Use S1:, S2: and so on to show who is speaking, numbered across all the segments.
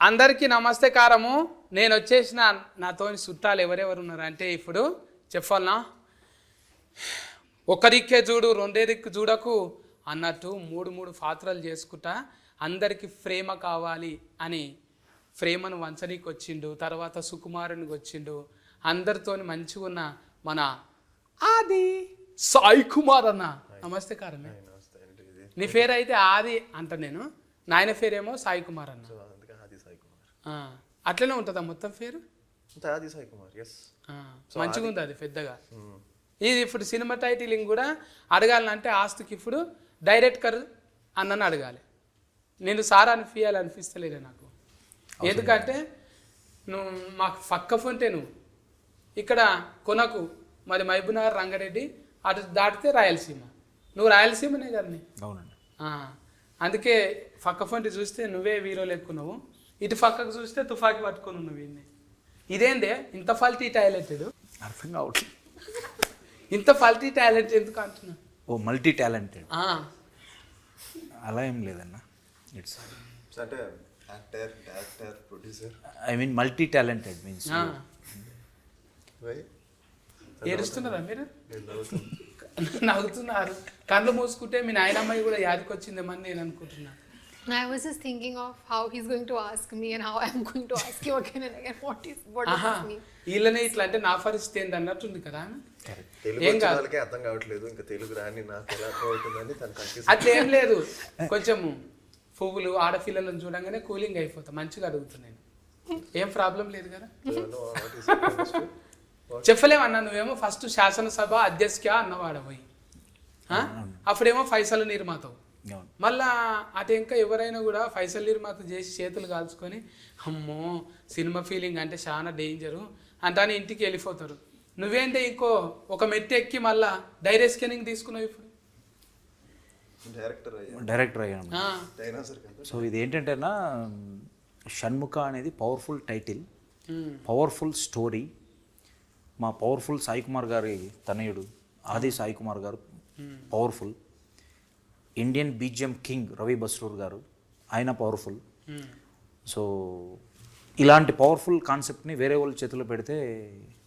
S1: అందరికీ నమస్తే కారము. నేను వచ్చేసిన నాతో చుట్టాలు ఎవరెవరు ఉన్నారు అంటే ఇప్పుడు చెప్పాలనా, ఒక దిక్కే చూడు రెండే దిక్కు చూడకు అన్నట్టు మూడు పాత్రలు చేసుకుంటా అందరికీ ప్రేమ కావాలి అని ప్రేమను వంచనీకి వచ్చిండు. తర్వాత సుకుమారునికి వచ్చిండు. అందరితో మంచిగా ఉన్న మన ఆది సాయి కుమార్ అన్న. నమస్తే కారమే. నీ పేరు అయితే ఆది అంట, నేను నాయన పేరేమో సాయి కుమార్ అన్న. అట్లనే ఉంటుందా మొత్తం పేరు? మంచిగా ఉంది అది పెద్దగా. ఇది ఇప్పుడు సినిమా టైటిలింగ్ కూడా అడగాలంటే ఆస్తుకి ఇప్పుడు డైరెక్టర్ అన్నని అడగాలి. నేను సార్ అనిపిస్తలేదు నాకు. ఎందుకంటే నువ్వు మాకు పక్క ఫోన్టే నువ్వు ఇక్కడ కొనకు, మరి మహబూబ్నగర్ రంగారెడ్డి అటు దాటితే రాయలసీమ. నువ్వు రాయలసీమనే కదా.
S2: అవునండి.
S1: అందుకే పక్క ఫోన్టి చూస్తే నువ్వే హీరోలు ఎక్కున్నావు, ఇటు పక్కకు చూస్తే తుఫాకి పట్టుకొని ఉన్నావు. ఇదేందే ఇంత ఫల్టీ టాలెంటెడ్?
S2: అర్థం కావట్లేదు.
S1: ఇంత ఫల్టీ టాలెంట్ ఎందుకు అంటున్నా?
S2: ఓ మల్టీ టాలెంటెడ్ అలా ఏం లేదన్న. ఇట్స్
S3: అంటే actor, director, producer.
S2: I mean multi talented means.
S1: ఏడుస్తున్నారా మీరు? నవ్వుతున్నారు. కళ్ళు మూసుకుంటే మీ నాయనమ్మాయి కూడా యాదికి వచ్చిందేమని నేను అనుకుంటున్నా.
S4: I was just thinking of how he's going to ask me and how I'm going to ask you again and again. What does this mean?
S1: వీళ్ళనే ఇట్లా అంటే నా పరిస్థితి ఏంది అన్నట్టుంది కదా.
S3: తెలుగు వాళ్ళకే అర్థం కావట్లేదు, ఇంకా తెలుగు రాని నాకు ఎలా అవుతుందని
S1: అట్లా ఏం లేదు. కొంచెం పువ్వులు ఆడపిల్లలను చూడంగానే కూలింగ్ అయిపోతా. మంచిగా అడుగుతున్నాను, ఏం ప్రాబ్లం లేదు కదా. చెప్పలేమన్నా. నువ్వేమో ఫస్ట్ శాసనసభ అధ్యక్ష అన్నవాడపోయి, అప్పుడేమో ఫైసల్ నిర్మాతవు. మళ్ళా అటు ఇంకా ఎవరైనా కూడా ఫైసల్ నిర్మాత చేసి చేతులు కాల్చుకొని అమ్మో సినిమా ఫీలింగ్ అంటే చాలా డేంజరు అంటానే ఇంటికి వెళ్ళిపోతారు. నువ్వేంటే ఇంకో ఒక మెట్టు ఎక్కి మళ్ళా డైరెక్ట్ స్కానింగ్ తీసుకున్నావు. ఇప్పుడు
S2: డైరెక్టర్ అయ్యాను. సో ఇది ఏంటంటేనా, షణ్ముఖ అనేది పవర్ఫుల్ టైటిల్, పవర్ఫుల్ స్టోరీ. మా పవర్ఫుల్ సాయి కుమార్ గారి తనయుడు ఆది సాయి కుమార్ గారు powerful. Indian BGM king Ravi Basrur గారు, ఆయన పవర్ఫుల్. సో ఇలాంటి పవర్ఫుల్ కాన్సెప్ట్ని వేరే వాళ్ళ చేతిలో పెడితే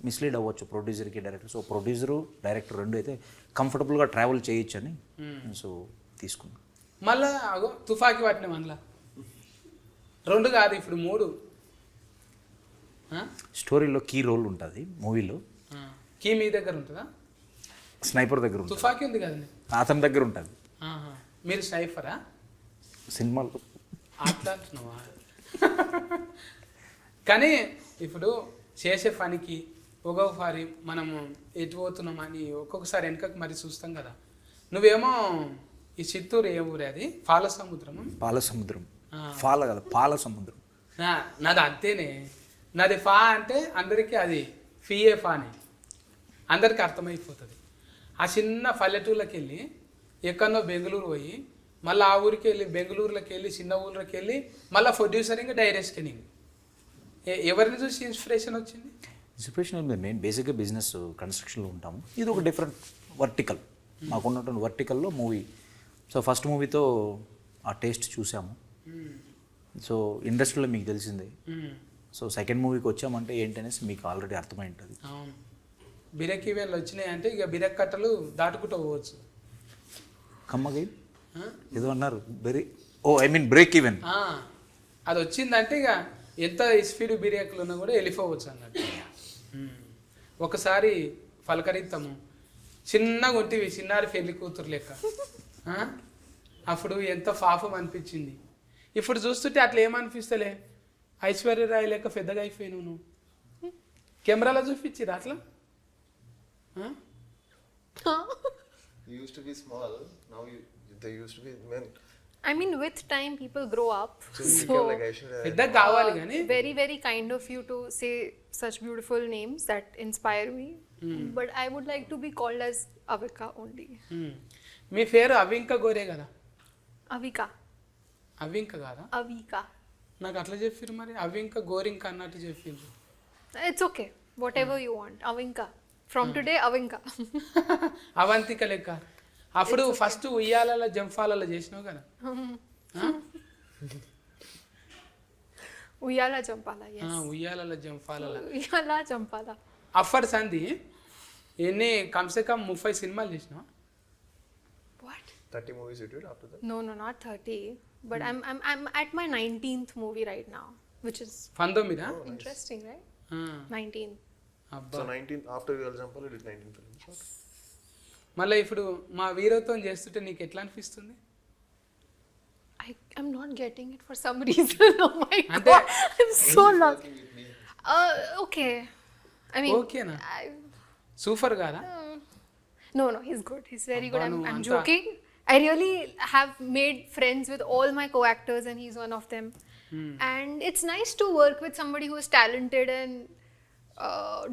S2: మిస్లీడ్ అవ్వచ్చు ప్రొడ్యూసర్కి, డైరెక్టర్. సో ప్రొడ్యూసరు డైరెక్టర్ రెండు అయితే కంఫర్టబుల్గా ట్రావెల్ చేయొచ్చు అని సో తీసుకున్నాం.
S1: మళ్ళా అగో తుఫాకి పట్టిన మళ్ళా 2 కాదు ఇప్పుడు 3.
S2: స్టోరీలో కీ రోల్ ఉంటుంది మూవీలో.
S1: కీ మీ దగ్గర ఉంటుందా?
S2: స్నైపర్ దగ్గర ఉంటుంది.
S1: తుఫాకి ఉంది కదండి,
S2: అతని దగ్గర ఉంటుంది.
S1: మీరు స్నైపరా
S2: సినిమాలో?
S1: అట్లా అంటున్నావా? కానీ ఇప్పుడు చేసే పనికి ఒక్కొక్కసారి మనము ఎటు పోతున్నామని ఒక్కొక్కసారి వెనకకు మరి చూస్తాం కదా. నువ్వేమో ఈ చిత్తూరు ఏ ఊరే? అది పాల సముద్రము.
S2: పాల సముద్రం. పాల కదా, పాల సముద్రం.
S1: నాది అంతేనే. నాది ఫా అంటే అందరికీ అది ఫిఏ ఫానే అందరికీ అర్థమైపోతుంది. ఆ చిన్న పల్లెటూళ్ళకి వెళ్ళి ఎక్కడో బెంగళూరు పోయి మళ్ళీ ఆ ఊరికి వెళ్ళి బెంగళూరులోకి వెళ్ళి చిన్న ఊళ్ళకి వెళ్ళి మళ్ళీ ప్రొడ్యూసరింగ్ డైరెక్ట్ స్కానింగ్. ఎవరిని చూసి ఇన్స్పిరేషన్ వచ్చింది?
S2: ఇన్స్పిరేషన్ ఏం లేదు. మేము బేసిక్గా బిజినెస్ కన్స్ట్రక్షన్లో ఉంటాము. ఇది ఒక డిఫరెంట్ వర్టికల్. మాకున్నటువంటి వర్టికల్లో మూవీ. సో ఫస్ట్ మూవీతో ఆ టేస్ట్ చూసాము. సో ఇండస్ట్రీలో మీకు తెలిసిందే. సో సెకండ్ మూవీకి వచ్చామంటే ఏంటనేసి మీకు ఆల్రెడీ అర్థమై ఉంటుంది.
S1: అవును, బిరక్ ఈవెంట్లు వచ్చినాయి అంటే ఇక బిరక్ కట్టలు దాటుకుంటూ పోవచ్చు.
S2: కమ్మగా ఏదో అన్నారు బ్రేక్ ఈవెన్.
S1: అది వచ్చిందంటే ఇక ఎంత స్పీడ్ బిరేకులు ఉన్నా కూడా వెళ్ళిపోవచ్చు అన్నట్టు. ఒకసారి పలకరిస్తాము, చిన్నగా ఉంటివి చిన్నారి పెళ్లి కూతురు లెక్క. అప్పుడు ఎంత పాపం అనిపించింది. ఇప్పుడు చూస్తుంటే అట్లా ఏమనిపిస్తలే, ఐశ్వర్యరాయ్ లెక్క పెద్దగా అయిపోయినావు నువ్వు. కెమెరాలో చూపించిరా అట్లా?
S3: You used to be small, now they used to be men.
S4: I mean, with time people grow up.
S3: So like
S1: పెద్ద కావాలి కానీ
S4: very very kind of you to say such beautiful names that inspire me. But I would like to be called as Avika only.
S1: మీ పేరు అవింక గోరే కదా?
S4: Avika.
S1: అవింక కాదా?
S4: Avika.
S1: నాకు అట్లా చెప్పారు మరి. అవింక గోరింక అన్నట్టు చెప్పారు.
S4: It's okay. Whatever you want. Avinka. From today, Avinka.
S1: Avantika లెక్క. అప్పుడు ఫస్ట్ ఉయ్యాలలో జంఫాలలో చేసినావు కదా.
S4: Uyala Champala, yes.
S1: ఉయ్యాల జంపాల
S4: Uyala Champala.
S1: అఫర్ సంధి ఎన్ని కమ్సే కమ్ 30 సినిమాలు చేసినావు?
S4: What?
S3: 30 movies you did after that?
S4: No, not 30. But I'm at my 19th movie right now, which is
S1: 19
S4: interesting, right? 19.
S1: అబ్బా.
S3: So 19 after Uyala Champala you did 19 films.
S1: మళ్ళీ ఇప్పుడు మా వీరత్వం చేస్తుంటే నీకు ఎట్లా అనిపిస్తుంది?
S4: I'm not getting it for some reason. Oh my
S1: Ante-
S4: god, I'm so lost. Okay. I mean,
S1: ఓకేనా?
S4: I-
S1: super కాదా?
S4: no, he's good. He's very good.
S1: Abba,
S4: I'm
S1: nu anta-
S4: joking. I really have made friends with all my co-actors, and he's one of them. And it's nice to work with somebody who is talented and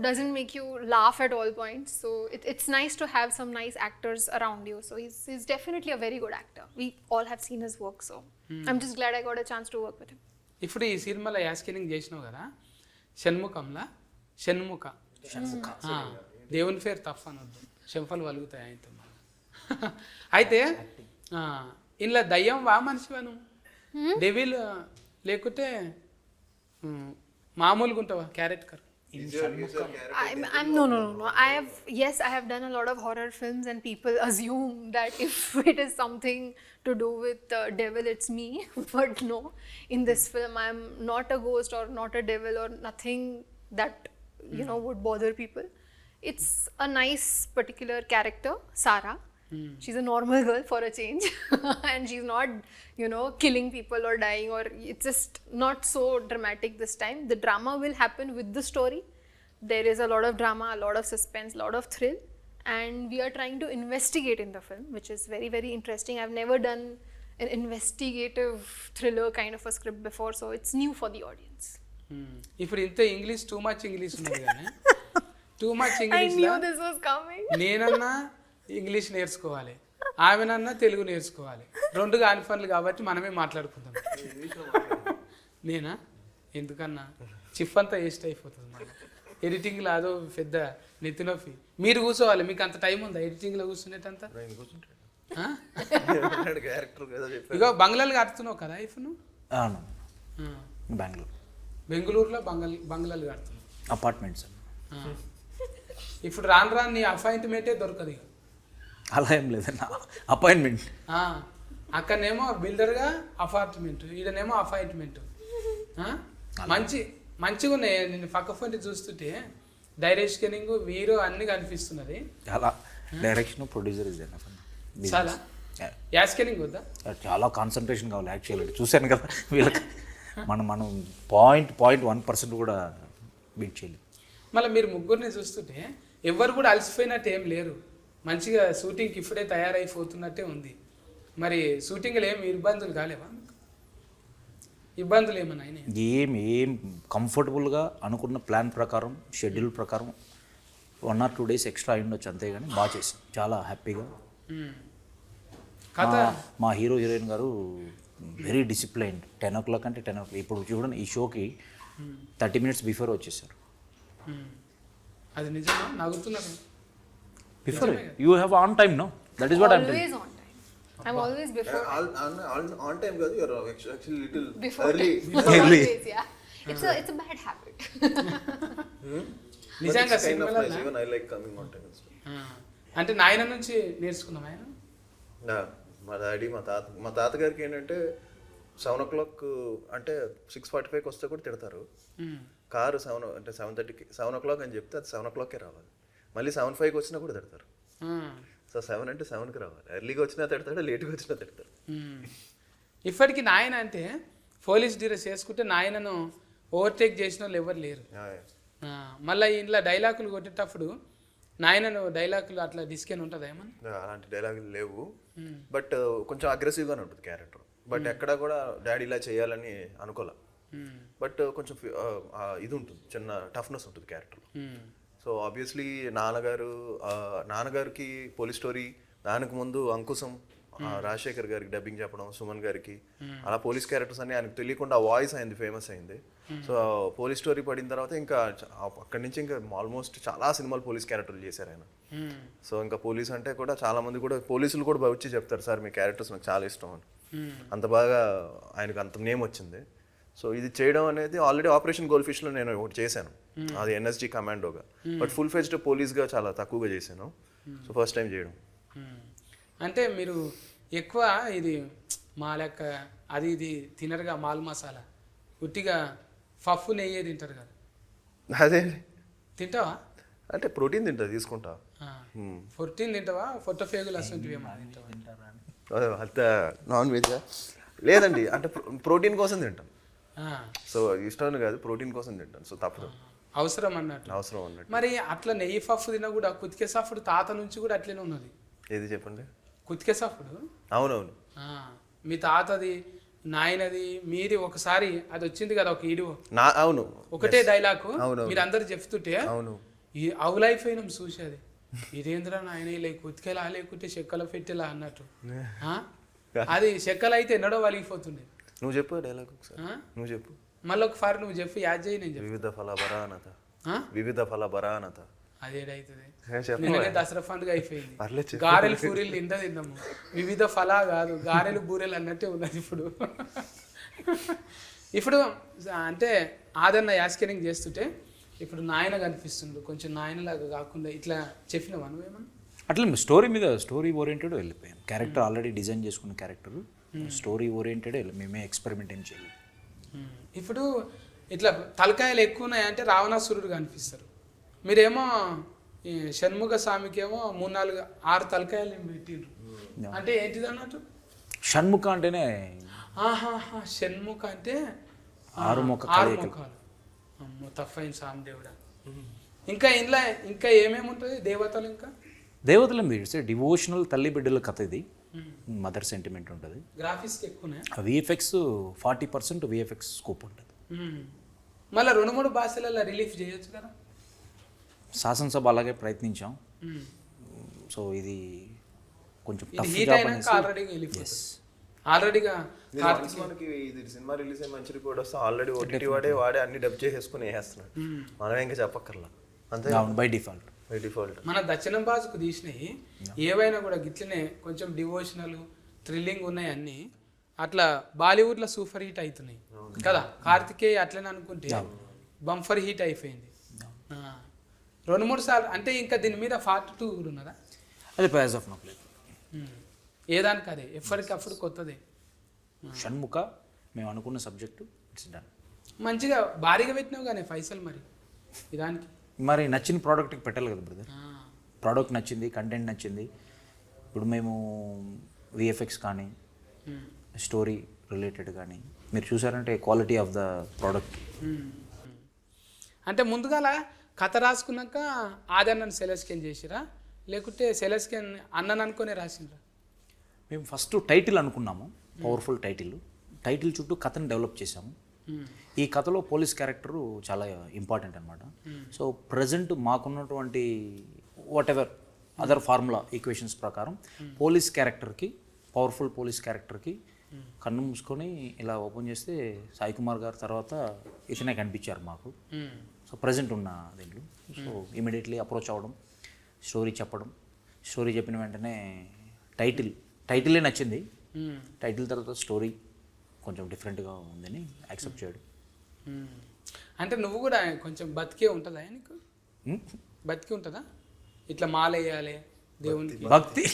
S4: doesn't make you laugh at all points. So it's nice to have some nice actors around you. So he's definitely a very good actor. We all have seen his work. So I'm just glad I got a chance to work with him.
S1: ఇప్పుడు ఈ సినిమాలో యాస్కినింగ్ చేసినావు కదా, షణ్ముఖంలా షణ్ముఖ ఆ, దేవుని పేరు తప్ప అనొద్దు, చెంపలు వలుగుతాయి ఆయనతో మళ్ళీ. అయితే ఇంట్లో దయ్యం వా మనిషివా నువ్వు? డెవిల్ లేకుంటే మామూలుగా ఉంటావా character?
S3: Is your character
S4: I'm no. I have done a lot of horror films, and people assume that if it is something to do with the devil, it's me. But no, in this film, I'm not a ghost or not a devil or nothing that would bother people. It's a nice particular character, Sarah. She's a normal girl for a change, and she's not, killing people or dying, or it's just not so dramatic this time. The drama will happen with the story. There is a lot of drama, a lot of suspense, a lot of thrill, and we are trying to investigate in the film, which is very, very interesting. I've never done an investigative thriller kind of a script before, so it's new for the audience.
S1: ఇప్పుడు ఇంత English too much English ఉన్నది కానీ too much
S4: I
S1: English
S4: knew this was coming.
S1: నేనన్నా English నేర్చుకోవాలి, ఆమెనన్నా తెలుగు నేర్చుకోవాలి. రెండు కాని పనులు కాబట్టి మనమే మాట్లాడుకుందాం. నేనా ఎందుకన్నా చిఫ్ అంతా వేస్ట్ అయిపోతుంది మళ్ళీ ఎడిటింగ్లో, అదో పెద్ద నెత్తినొప్పి. మీరు కూర్చోవాలి, మీకు అంత టైం ఉందా ఎడిటింగ్లో కూర్చునేటంతా?
S3: క్యారెక్టర్ కదా చెప్పారు.
S1: ఇగో బంగ్లాలు కడుతున్నావు కదా ఇఫ్ నువ్వు?
S2: అవును, బెంగళూరు
S1: బెంగళూరులో బంగ్లాలు కడుతున్నావు,
S2: అపార్ట్మెంట్స్.
S1: ఇప్పుడు రాను రాను నీ అపాయింట్మెంటే దొరకదు ఇక.
S2: అలా ఏం లేదన్న, అపాయింట్మెంట్.
S1: అక్కడనేమో బిల్డర్గా అపార్ట్మెంట్, ఈడనేమో అపాయింట్మెంట్. మంచిగా ఉన్నాయి. నేను పక్క ఫోన్ చూస్తుంటే డైరెక్షనింగ్ వీరు అన్ని కనిపిస్తున్నది.
S2: చాలా డైరెక్షన్, ప్రొడ్యూసర్ ఇస్
S1: చాలా యాస్కెనింగ్ వద్దా?
S2: చాలా కాన్సన్ట్రేషన్ కావాలి యాక్చువల్లీ. చూశాను కదా వీళ్ళకి, మనం 0.1% కూడా బీట్ చేయలేదు.
S1: మళ్ళీ మీరు ముగ్గురిని చూస్తుంటే ఎవరు కూడా అలసిపోయినట్టు ఏం లేరు, మంచిగా షూటింగ్కి ఇప్పుడే తయారైపోతున్నట్టే ఉంది. మరి షూటింగ్లో ఏమి ఇబ్బందులు కాలేవా? ఇబ్బందులు ఏమన్నా అయినాయి?
S2: ఏం కంఫర్టబుల్గా అనుకున్న ప్లాన్ ప్రకారం, షెడ్యూల్ ప్రకారం 1 or 2 days ఎక్స్ట్రా అయ్యుండొచ్చు, అంతేగాని బాగా చేసాం, చాలా హ్యాపీగా.
S1: కథ
S2: మా హీరో హీరోయిన్ గారు వెరీ డిసిప్లైన్డ్. 10 o'clock అంటే 10 o'clock. ఇప్పుడు చూడండి, ఈ షోకి 30 minutes బిఫోర్ వచ్చేసారు.
S1: అది నిజమా? నవ్వుతున్నారు.
S2: Before you have on time, no? That is what I'm
S4: Always on time. I'm always before.
S3: On time కాదు, you're actually little
S4: Before
S3: early.
S2: Early.
S4: Always, yeah. It's a bad habit.
S1: నిజంగా
S3: But it's kind of nice.
S1: సినిమాలో
S3: Even I like coming on time.
S1: అంటే నాయన నుంచి నేర్చుకున్నాం ఆయన.
S3: మా daddy మా తాతగారికి ఏంటంటే 7 o'clock అంటే 6:45 వస్తే కూడా తిడతారు. కారు 7:30కి 7 o'clock అని చెప్తే అది 7 o'clockకే రావాలి. మళ్ళీ 7:05 వచ్చినా కూడా తిడతారు. సో 7 అంటే 7కి రావాలి. ఎర్లీగా వచ్చినా తిడతాడు, లేట్గా వచ్చినా తిడతారు.
S1: ఇప్పటికి నాయన అంటే పోలీస్ డ్రెస్ చేసుకుంటే నాయనను ఓవర్టేక్ చేసిన వాళ్ళు ఎవరు లేరు. మళ్ళీ ఇంట్లో డైలాగులు కొట్టేటప్పుడు నాయనను డైలాగులు అట్లా డిస్కెన్ ఉంటుందా ఏమన్నా?
S3: అలాంటి డైలాగులు లేవు, బట్ కొంచెం అగ్రెసివ్గానే ఉంటుంది క్యారెక్టర్. బట్ ఎక్కడ కూడా డాడీ ఇలా చేయాలని అనుకోలే, బట్ కొంచెం ఇది ఉంటుంది, చిన్న టఫ్నెస్ ఉంటుంది క్యారెక్టర్. సో ఆబ్వియస్లీ నాన్నగారికి పోలీస్ స్టోరీ, దానికి ముందు అంకుశం, రాజశేఖర్ గారికి డబ్బింగ్ చెప్పడం, సుమన్ గారికి, అలా పోలీస్ క్యారెక్టర్స్ అన్ని ఆయనకు తెలియకుండా వాయిస్ అయింది, ఫేమస్ అయింది. సో పోలీస్ స్టోరీ పడిన తర్వాత ఇంకా అక్కడి నుంచి ఇంకా ఆల్మోస్ట్ చాలా సినిమాలు పోలీస్ క్యారెక్టర్లు చేశారు ఆయన. సో ఇంకా పోలీస్ అంటే కూడా చాలా మంది కూడా పోలీసులు కూడా వచ్చి చెప్తారు, సార్ మీ క్యారెక్టర్స్ నాకు చాలా ఇష్టం అని. అంత బాగా ఆయనకు అంత నేమ్ వచ్చింది. సో ఇది చేయడం అనేది ఆల్రెడీ ఆపరేషన్ గోల్డ్ ఫిష్లో నేను ఒకటి చేశాను, అది ఎన్ఎస్జీ కమాండోగా. బట్ ఫుల్ ఫెజ్డ్ పోలీస్గా చాలా తక్కువగా చేశాను. సో ఫస్ట్ టైం చేయడం.
S1: అంటే మీరు ఎక్కువ ఇది మా లెక్క అది ఇది తినరుగా, మాల్ మసాలా ఉట్టిగా పప్పు నెయ్యే తింటారు కదా,
S3: అదే
S1: తింటావా?
S3: అంటే ప్రోటీన్ తింటా, తీసుకుంటా.
S1: పొట్టిన్ తింటావా? పొట్ట ఫేగులు అసలు తింటావా?
S3: అంత నాన్ వెజ్ లేదండి, అంటే ప్రోటీన్ కోసం తింటాను. సో ఇష్టం కాదు, ప్రోటీన్ కోసం తింటాను. సో తప్పదు,
S1: అవసరం అన్నట్టు.
S3: అవసరం అన్నట్టు.
S1: మరి అట్లా నెయ్యి పప్పు తిన్నా కూడా కుతికే సాఫుడు తాత నుంచి కూడా అట్లనే ఉన్నది.
S3: ఏది చెప్పండి?
S1: కుతికే సాఫుడు.
S3: అవునవును,
S1: మీ తాతది నాయనది మీది ఒకసారి అది వచ్చింది కదా ఒక ఈడు,
S3: అవును,
S1: ఒకటే డైలాగ్
S3: అవును,
S1: మీరు అందరు చెప్తుంటే
S3: అవును,
S1: ఈ అవులైఫ్ అయినాం చూసేది, ఇదేంద్రా నాయన లేక కుతికేలా లేకుంటే చెక్కల పెట్టేలా అన్నట్టు. అది చెక్కలు అయితే ఎన్నడో వలిగిపోతుండే.
S3: నువ్వు చెప్పు డైలాగ్ ఒకసారి, నువ్వు చెప్పు
S1: మళ్ళీ ఒకసారి నువ్వు చెప్పి యాడ్ చేయి, నేను చెప్పు.
S3: వివిధ ఫల బరానత, వివిధ ఫల బరానత.
S1: అదేడైతుంది.
S3: చెప్పు.
S1: నిన్ననే దసరా పండుగ అయిపోయింది, గారెలు పూరీలు తిన్నాము. వివిధ ఫలా కాదు, గారెలు బూరెలు అన్నట్టే ఉన్నది ఇప్పుడు. ఇప్పుడు అంటే ఆదరణ యాస్కెనింగ్ చేస్తుంటే ఇప్పుడు నాయన కనిపిస్తుండ్రు, కొంచెం నాయనలాగా కాకుండా ఇట్లా చెప్పినావా నువ్వేమన్నా?
S2: అట్లా స్టోరీ మీద స్టోరీ ఓరియంటెడ్ వెళ్ళిపోయాను. క్యారెక్టర్ ఆల్రెడీ డిజైన్ చేసుకున్న క్యారెక్టర్, స్టోరీ ఓరియంటెడ్ మేమే ఎక్స్పెరిమెంట్ ఏం చేయలేదు.
S1: ఇప్పుడు ఇట్లా తలకాయలు ఎక్కువ ఉన్నాయంటే రావణాసురుడు కనిపిస్తారు, మీరేమో ఈ షణ్ముఖ స్వామికి ఏమో 3, 4, 6 తలకాయలు పెట్టిండ్రు. అంటే ఏంటిది అన్నట్టు?
S2: షణ్ముఖ అంటేనే
S1: షణ్ముఖ అంటే
S2: 6
S1: ముఖాలు. అమ్మో తప్పైంది స్వామి దేవుడా. ఇంకా ఇంట్లో ఇంకా ఏమేమి ఉంటుంది దేవతలు? ఇంకా
S2: దేవతలు ఇట్స్ డివోషనల్ తల్లి బిడ్డల కథ ఇది. మదర్ సెంటిమెంట్ ఉంటుంది.
S1: గ్రాఫిక్స్ ఎక్కువనే.
S2: విఎఫ్ఎక్స్ 40% విఎఫ్ఎక్స్ స్కోప్ ఉంటుంది.
S1: మళ్ళీ 2-3 భాషలలో రిలీఫ్ చేయొచ్చు కదా.
S2: శాసనసభ అలాగే ప్రయత్నించాం. సో ఇది కొంచెం
S1: హీట్ అయినాక ఆల్రెడీగా
S3: మనకి ఇది సినిమా రిలీజ్ అయ్యి మంచి రిపోర్ట్ వస్తే ఆల్రెడీ ఓటీటీ వాడే అన్ని డబ్ చేసేసుకుని వేసేస్తున్నాడు. మనం ఇంకా చెప్పక్కర్లా, అంతే
S2: బై డిఫాల్ట్.
S1: మన దక్షిణం భాషకు తీసినవి ఏవైనా కూడా గిట్లనే కొంచెం డివోషనల్ థ్రిల్లింగ్ ఉన్నాయి అన్ని. అట్లా బాలీవుడ్లో సూపర్ హిట్ అవుతున్నాయి కదా. కార్తికేయ అట్లనే అనుకుంటే బంఫర్ హిట్ అయిపోయింది 2-3 సార్లు. అంటే ఇంకా దీని మీద పార్ట్ 2 ఉన్నదా?
S2: అది ప్రైజ్ ఆఫ్ నో ప్లే.
S1: ఏదానికి అదే ఎప్పటికప్పుడు కొత్తదే.
S2: షణ్ముఖ మేము అనుకున్న సబ్జెక్టు ఇట్స్ డన్.
S1: మంచిగా భారీగా పెట్టినావు కానీ పైసలు మరి దానికి.
S2: మరి నచ్చిన ప్రోడక్ట్కి పెట్టాలి కదా బ్రదర్. ప్రోడక్ట్ నచ్చింది, కంటెంట్ నచ్చింది. ఇప్పుడు మేము విఎఫ్ఎక్స్ కానీ స్టోరీ రిలేటెడ్ కానీ మీరు చూసారంటే క్వాలిటీ ఆఫ్ ద ప్రోడక్ట్.
S1: అంటే ముందుగా కథ రాసుకున్నాక ఆదరణను సెలెస్కెన్ చేసిరా లేకుంటే సెలెస్కెన్ అన్నను అనుకునే రాసిండ్రా?
S2: మేము ఫస్ట్ టైటిల్ అనుకున్నాము, పవర్ఫుల్ టైటిల్ చుట్టూ కథను డెవలప్ చేసాము. ఈ కథలో పోలీస్ క్యారెక్టరు చాలా ఇంపార్టెంట్ అనమాట. సో ప్రజెంట్ మాకున్నటువంటి what ever other formula equations ప్రకారం పోలీస్ క్యారెక్టర్కి, పవర్ఫుల్ పోలీస్ క్యారెక్టర్కి కన్ను మూసుకొని ఇలా ఓపెన్ చేస్తే సాయి కుమార్ గారు తర్వాత ఇతనే కనిపించారు మాకు. సో ప్రజెంట్ ఉన్న దీంట్లో సో ఇమీడియట్లీ అప్రోచ్ అవ్వడం, స్టోరీ చెప్పడం, స్టోరీ చెప్పిన వెంటనే టైటిలే నచ్చింది. టైటిల్ తర్వాత స్టోరీ కొంచెం డిఫరెంట్గా ఉందని యాక్సెప్ట్ చేయడం.
S1: అంటే నువ్వు కూడా కొంచెం బతికే ఉంటుందా నీకు? బతికి ఉంటుందా? ఇట్లా మాలేయాలి దేవునికి
S2: భక్తి.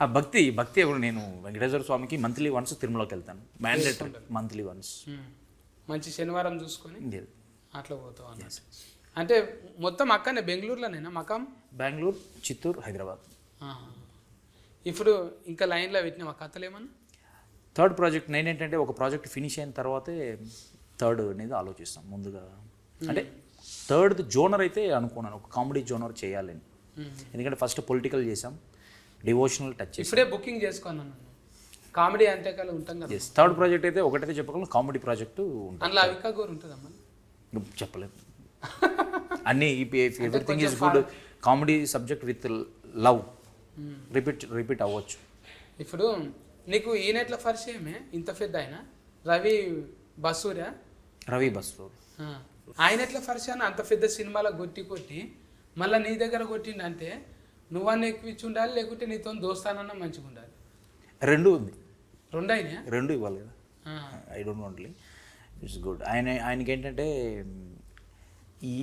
S2: ఆ భక్తి ఇప్పుడు నేను వెంకటేశ్వర స్వామికి మంత్లీ వన్స్ తిరుమలకి వెళ్తాను, మ్యాండేటరీ మంత్లీ వన్స్.
S1: మంచి శనివారం చూసుకొని అట్లా పోతావు అన్నట్టు. అంటే మొత్తం అక్కడనే బెంగళూరులోనేనా మకాం?
S2: బెంగళూరు, చిత్తూరు, హైదరాబాద్.
S1: ఇప్పుడు ఇంకా లైన్లో పెట్టిన కథలు ఏమన్నా?
S2: థర్డ్ ప్రాజెక్ట్ నేనేంటంటే ఒక ప్రాజెక్ట్ ఫినిష్ అయిన తర్వాతే థర్డ్ అనేది ఆలోచిస్తాం ముందుగా. అంటే థర్డ్ జోనర్ అయితే అనుకున్నాను, ఒక కామెడీ జోనర్ చేయాలని. ఎందుకంటే ఫస్ట్ పొలిటికల్ చేసాం, డివోషనల్ టచ్ చేసాం.
S1: ఇప్పుడే బుకింగ్ చేసుకున్నాను. కామెడీ అంటే కాదు ఉంటాం కదా.
S2: థర్డ్ ప్రాజెక్ట్ అయితే ఒకటైతే చెప్పగలను, కామెడీ ప్రాజెక్టు
S1: అందులో అవికా గోరు ఉంటుందమ్మా?
S2: చెప్పలేదు. అన్నీ everything is good. Comedy subject with love repeat అవ్వచ్చు.
S1: ఇప్పుడు నీకు ఈయనెట్ల పరిచయమే ఇంత పెద్ద ఆయన రవి బసూరా? ఆయన ఎట్లా పరిచయం? అంత పెద్ద సినిమాలో కొట్టి మళ్ళీ నీ దగ్గర కొట్టిండంటే నువ్వన్నా ఎక్కువ ఉండాలి, లేకుంటే నీతో దోస్తానన్నా మంచిగా ఉండాలి.
S2: రెండు ఉంది.
S1: రెండు అయినా?
S2: రెండు ఇవ్వాలి కదా. I don't only it's good. ఆయనకి ఏంటంటే ఈ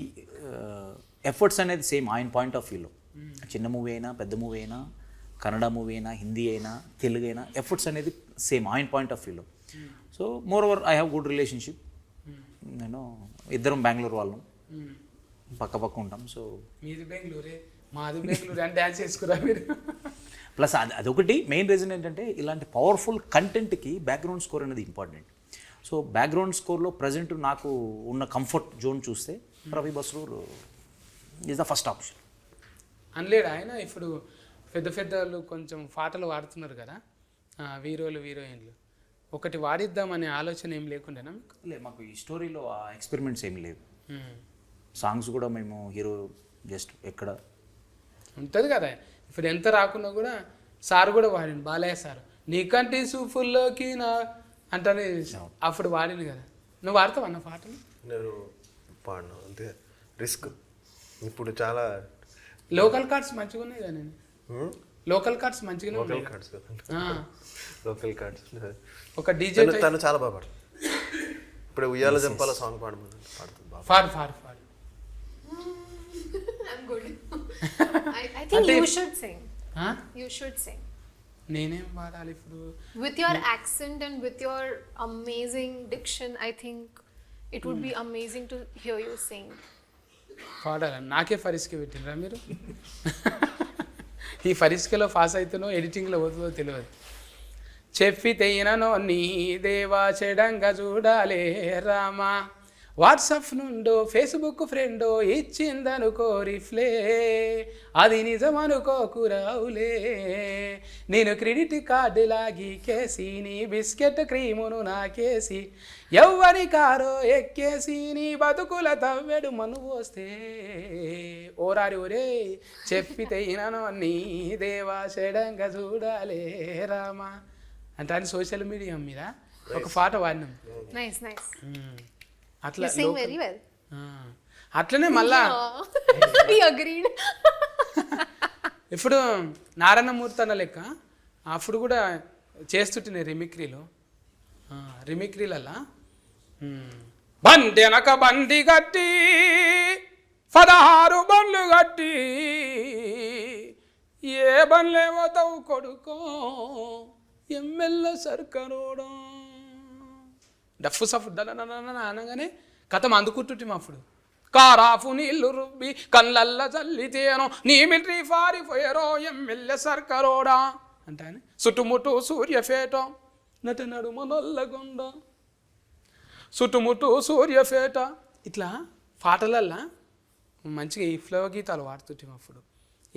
S2: ఎఫర్ట్స్ అనేది సేమ్ ఆయన పాయింట్ ఆఫ్ వ్యూలో, చిన్న మూవీ అయినా పెద్ద మూవీ అయినా కన్నడ మూవీ అయినా హిందీ అయినా తెలుగు అయినా ఎఫర్ట్స్ అనేది సేమ్ ఆయన పాయింట్ ఆఫ్ వ్యూలో. So more over I have good relationship. నేను ఇద్దరం బెంగళూరు వాళ్ళం, పక్క పక్క ఉంటాం. సో
S1: మీది బెంగళూరే మాది బెంగళూరు అని డ్యాన్స్ చేసుకురా మీరు.
S2: ప్లస్ అదొకటి మెయిన్ రీజన్ ఏంటంటే ఇలాంటి పవర్ఫుల్ కంటెంట్కి బ్యాక్గ్రౌండ్ స్కోర్ అనేది ఇంపార్టెంట్. సో బ్యాక్గ్రౌండ్ స్కోర్లో ప్రజెంట్ నాకు ఉన్న కంఫర్ట్ జోన్ చూస్తే Ravi Basrur is the first option.
S1: అనలేడు ఆయన. ఇప్పుడు పెద్ద పెద్దలు కొంచెం పాటలు వాడుతున్నారు కదా హీరోలు హీరోయిన్లు, ఒకటి వాడిద్దామనే ఆలోచన ఏం లేకుండేనా మీకు?
S2: లేదు, మాకు ఈ స్టోరీలో ఆ ఎక్స్పెరిమెంట్స్ ఏం లేవు. సాంగ్స్ కూడా మేము హీరో జస్ట్ ఎక్కడ
S1: ఉంటుంది కదా. ఇప్పుడు ఎంత రాకున్నా కూడా సార్ కూడా వాడింది, బాలయ్య సార్, నీకంటే సూఫుల్లోకి నా అంటే అప్పుడు వాడింది కదా. నువ్వు వాడతావు అన్న పాటలు?
S3: నేను పాడను, అంతే రిస్క్. ఇప్పుడు చాలా
S1: లోకల్ కార్డ్స్ మంచిగా ఉన్నాయి కదా. నేను లోకల్ కార్డ్స్ మంచిగానే ఉన్నాయి.
S3: Cards local cards.
S1: ఒక డీజే
S3: తను చాలా బాగా పాడుతుంది. ఇప్పుడు ఉయ్యాల జంపాల సాంగ్ పాడుతుంది బాగా.
S1: పాడు పాడు పాడు.
S4: I'm good. I think you should sing. You should sing.
S1: నేనేం పాడాలి ఇప్పుడు?
S4: With your accent and with your amazing diction, I think it would be amazing to hear you sing.
S1: పాడాలి. నాకే ఫరిస్కే పెట్టినరా మీరు? ఈ ఫరిస్కేలో పాస్ అవుతానో ఎడిటింగ్లో పోతుందో తెలియదు. చెప్పితేనో నీ దేవా చెడంగా చూడాలే రామా, వాట్సాప్ నుండో ఫేస్బుక్ ఫ్రెండో ఇచ్చిందనుకో రిఫ్లే, అది నిజమనుకోకురావులే, నేను క్రెడిట్ కార్డు లాగి కేసి నీ బిస్కెట్ క్రీమును నాకేసి ఎవ్వరి కారో ఎక్కేసి నీ బతుకుల తవ్వెడు మను పోస్తే, ఓరారి ఒరే చెప్పితే ఇనను నీ దేవా చెడంగా చూడాలే రామా అంటే అని సోషల్ మీడియా మీద ఒక పాట వాడినాం.
S4: Nice, nice.
S1: అట్లా
S4: You sing very well.
S1: అట్లనే మళ్ళా
S4: We agreed.
S1: ఇప్పుడు నారాయణమూర్తి అన్న లెక్క అప్పుడు కూడా చేస్తుంటే రిమిక్రీలల్లా బండి వెనక బండి కట్టి 16 బండ్లు కట్టి ఏ బండ్లేమో తవ్వు కొడుకో ఎమ్మెల్యే సర్కరోడా డఫ్ సఫ్ అనగానే కథం అందుకుంటుంటే అప్పుడు కారాఫు నీళ్లు రుబ్బి కళ్ళల్ల చల్లితేనో నీ మిలిటరీ ఫారిపోయారో ఎమ్మెల్యే సర్కరోడా అంటే అని చుట్టుముట్టు సూర్యఫేట నట నడుమ నల్లగొండ చుట్టుముట్టు సూర్యఫేట ఇట్లా పాటలల్లా మంచిగా ఈ ఫ్లో గీతాలు వాడుతుంటాం అప్పుడు.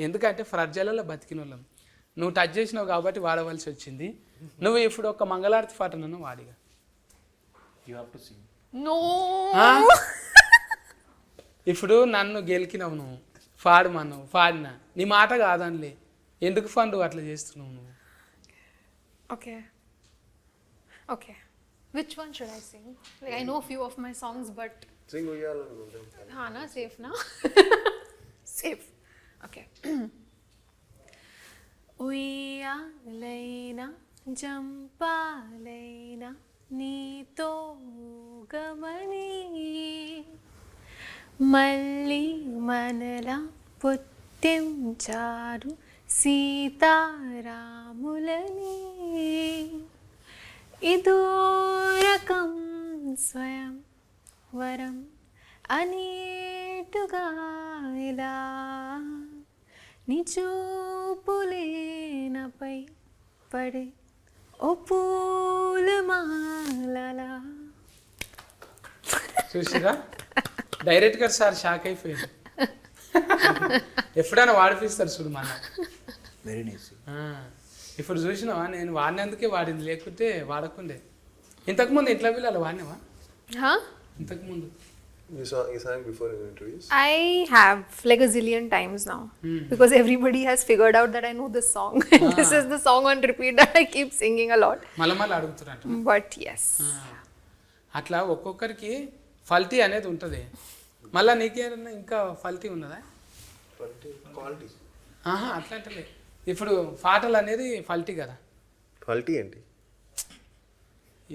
S1: ఎందుకంటే ప్రజలలో బతికిన వాళ్ళం. నువ్వు టచ్ చేసినావు కాబట్టి వాడవలసి వచ్చింది. నువ్వు ఇప్పుడు ఒక మంగళారతి పాట నన్ను వాడిగా.
S2: You have to sing.
S4: No.
S1: ఇప్పుడు నన్ను గెలికినావు, నువ్వు పాడమన్నావు, పాడినా నీ మాట కాదనిలే, ఎందుకు ఫండు అట్లా చేస్తున్నావు నువ్వు?
S4: Okay. Okay. Which one should I sing? Like I know a few of my songs, but
S3: Singh ఉయ్యాల
S4: na safe na. Safe. Okay. ఉయ్యాలైనా జంపాలైనా నీతో గమని మళ్ళీ మనలా పుట్టించారు సీతారాములని, ఇదో రకం స్వయం వరం అనేటుగా ఇలా నీ చూపులేనపై పడే ఓ పూలమాలలా.
S1: చూసిరా డైరెక్ట్గా సార్ షాక్ అయిపోయింది. ఎప్పుడైనా వాడిపిస్తారు చూడు మన.
S2: Very nice.
S1: ఇప్పుడు చూసినావా నేను వాడినందుకే వాడింది, లేకుంటే వాడకుండే. ఇంతకుముందు ఇంట్లో పిల్లలు వాడినావా? ఇంతకుముందు
S3: You sang before in interviews?
S4: I have like a zillion times now because everybody has figured out that I know this song. This is the song on repeat that I keep singing a lot.
S1: మళ్ళీ అడుగుతున్నట్టు.
S4: But yes.
S1: అట్లా ఒక్కొక్కరికి ఫల్టీ అనేది ఉంటుంది. మళ్ళీ నీకేమన్నా ఇంకా ఫల్టీ ఉన్నదా?
S3: Quality
S1: అట్లా అంటే ఇప్పుడు పాటలు అనేది ఫల్టీ కదా.
S3: క్వాలిటీ ఏంటి?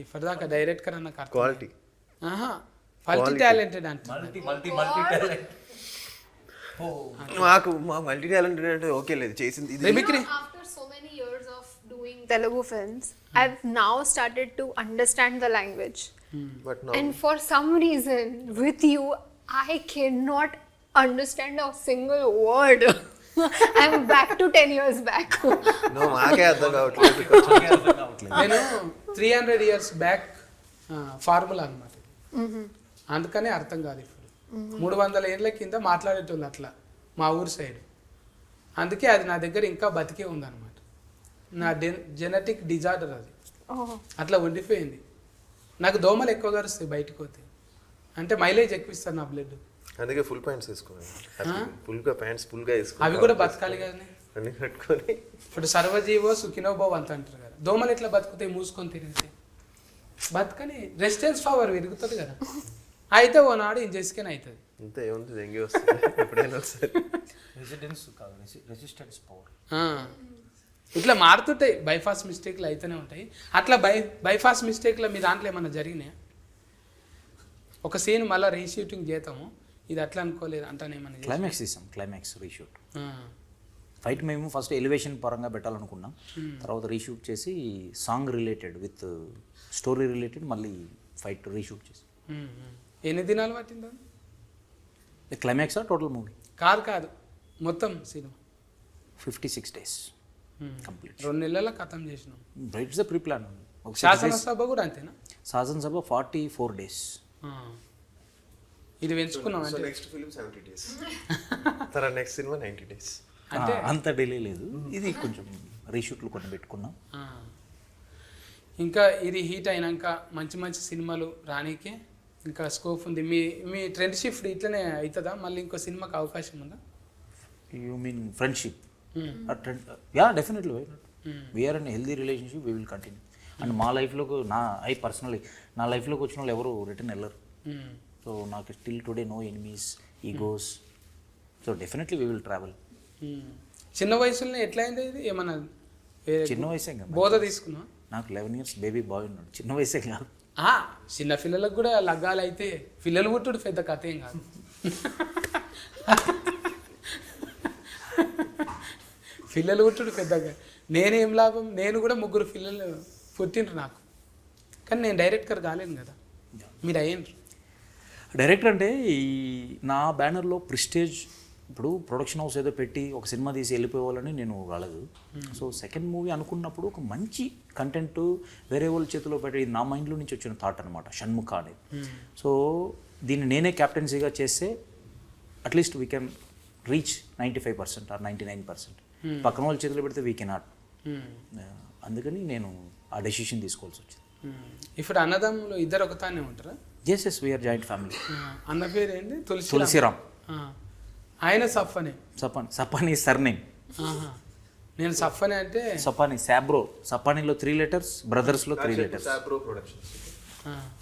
S1: ఇప్పటిదాకా డైరెక్టర్ అన్న
S3: క్వాలిటీ
S1: మల్టీ టాలెంటెడ్ అంటే
S3: మా మల్టీ టాలెంటెడ్ అంటే ఓకే లేదు చేసింది ఇది
S1: mimicry
S4: After so many years of doing Telugu films, I've now started to understand the language.
S3: But
S4: And for some reason, with you, I cannot understand a single word. I'm back to 10 years back.
S3: నువ్వు మాకే అర్థం కావట్లేదు
S1: నేను 300 years back formula అనమాట అందుకనే అర్థం కాదు ఇప్పుడు 300 ఏళ్ళ కింద మాట్లాడేటోళ్ళు అట్లా మా ఊరు సైడ్ అందుకే అది నా దగ్గర ఇంకా బతికే ఉందన్నమాట నా జెనెటిక్ డిజార్డర్ అది
S4: Oh.
S1: అట్లా ఉండిపోయింది నాకు దోమలు ఎక్కువ కరుస్తాయి బయటకు పోతే అంటే మైలేజ్ ఎక్కువ ఇస్తారు నా బ్లడ్
S3: అందుకే ఫుల్ ప్యాంట్స్ వేసుకోవాలి ఫుల్గా ప్యాంట్స్ ఫుల్గా వేసుకోవాలి
S1: అవి కూడా బతకాలి కదనే
S3: అన్ని కట్టుకొని
S1: ఇప్పుడు సర్వజీవో సుఖినోభో అంత అంటారు కదా దోమలు ఎట్లా బతుకుతాయి మూసుకొని తిరిగితే బతకని రెసిస్టెన్స్ పవర్ పెరుగుతుంది కదా అయితే ఓనాడు ఇంజెస్కెన్ అవుతుంది
S3: అంతే ఏముంది దెంగి వస్తుంది ఎప్పుడైనా వస్తుంది
S2: రెసిస్టెన్స్ పవర్.
S1: ఇట్లా మారుతుంటాయి బైపాస్ మిస్టేక్లు అయితేనే ఉంటాయి అట్లా బైపాస్ మిస్టేక్లో మీ దాంట్లో ఏమన్నా జరిగినాయా ఒక సీన్ మళ్ళీ రీషూటింగ్ చేద్దాము ఇది అట్లా అనుకోలేదు అంటానేమన్నా
S2: క్లైమాక్స్ తీసాం, క్లైమాక్స్ రీషూట్. ఫైట్ మేము ఫస్ట్ ఎలివేషన్ పరంగా పెట్టాలనుకున్నాం, తర్వాత రీషూట్ చేసి song related with story related మళ్ళీ ఫైట్ రీషూట్ చేసి.
S1: ఎన్ని దినాలు పట్టిందా
S2: క్లైమాక్స్ టోటల్ మూవీ
S1: కాదు మొత్తం సినిమా
S2: 56 days కంప్లీట్.
S1: 2 నెలల ఖతం చేసినాం.
S2: It's the pre plan.
S1: శాసనసభ కూడా అంతేనా?
S2: శాసనసభ 44 days.
S1: ఇది పెంచుకున్నాం
S3: సో
S1: అంటే
S3: నెక్స్ట్ ఫిల్మ్ 70 days తర్వాత నెక్స్ట్ సినిమా 90 days.
S1: అంటే
S2: అంత డిలే లేదు, ఇది కొంచెం రీషూట్లు కొన్ని పెట్టుకున్నాం.
S1: ఇంకా ఇది హీట్ అయినాక మంచి మంచి సినిమాలు రానీకే ఇంకా స్కోప్ ఉంది. మీ ట్రెండ్ షిఫ్ట్ ఇట్లనే అవుతుందా? మళ్ళీ ఇంకో సినిమాకి అవకాశం ఉందా?
S2: You mean friendship? Yeah definitely. Why not? We are in healthy relationship, we will continue. And మా లైఫ్లోకి పర్సనలీ నా లైఫ్లోకి వచ్చిన వాళ్ళు ఎవరు రిటర్న్ వెళ్ళరు. సో నాకు still today no enemies, egos. So definitely we will travel.
S1: చిన్న వయసులోనే ఎట్లా అయింది ఇది? ఏమన్నా
S2: చిన్న వయసే కదా,
S1: బోధ తీసుకున్నా?
S2: నాకు 11 years బేబీ బాయ్ ఉన్నాడు, చిన్న వయసే కాదు.
S1: చిన్న పిల్లలకు కూడా లగ్గాలు అయితే పిల్లలు పుట్టుడు పెద్ద కథ ఏం కాదు. పిల్లలు పుట్టుడు పెద్దగా నేనేం లాభం? నేను కూడా 3 పిల్లలు పుట్టిండ్రు నాకు, కానీ నేను డైరెక్టర్ కాలేను కదా, మీరు అయ్యిండ్రు.
S2: డైరెక్టర్ అంటే ఈ నా బ్యానర్లో ప్రిస్టేజ్, ఇప్పుడు ప్రొడక్షన్ హౌస్ ఏదో పెట్టి ఒక సినిమా తీసి వెళ్ళిపోవాలని నేను రాలేదు. సో సెకండ్ మూవీ అనుకున్నప్పుడు ఒక మంచి కంటెంట్ వేరే వాళ్ళ చేతిలో పెట్టి నా మైండ్లో నుంచి వచ్చిన థాట్ అనమాట షణ్ముఖ అనేది. సో దీన్ని నేనే క్యాప్టెన్సీగా చేస్తే at least we can reach 95% or 99%. పక్కన వాళ్ళ చేతిలో పెడితే వీ కెనాట్. అందుకని నేను ఆ డెసిషన్ తీసుకోవాల్సి వచ్చింది.
S1: ఇప్పుడు అన్నదమ్ములు ఇద్దరు ఒకతానే ఉంటారా?
S2: Yes we are joint family.
S1: అన్న పేరు ఏంటి?
S2: తులసిరామ్.
S1: ఆయన సఫనే.
S2: సపానీ సర్నేమ్.
S1: నేను సఫనే అంటే
S2: సపానీ సాబ్రో. సపానీలో 3 letters, బ్రదర్స్లో 3 letters.
S3: సాబ్రో ప్రొడక్షన్స్.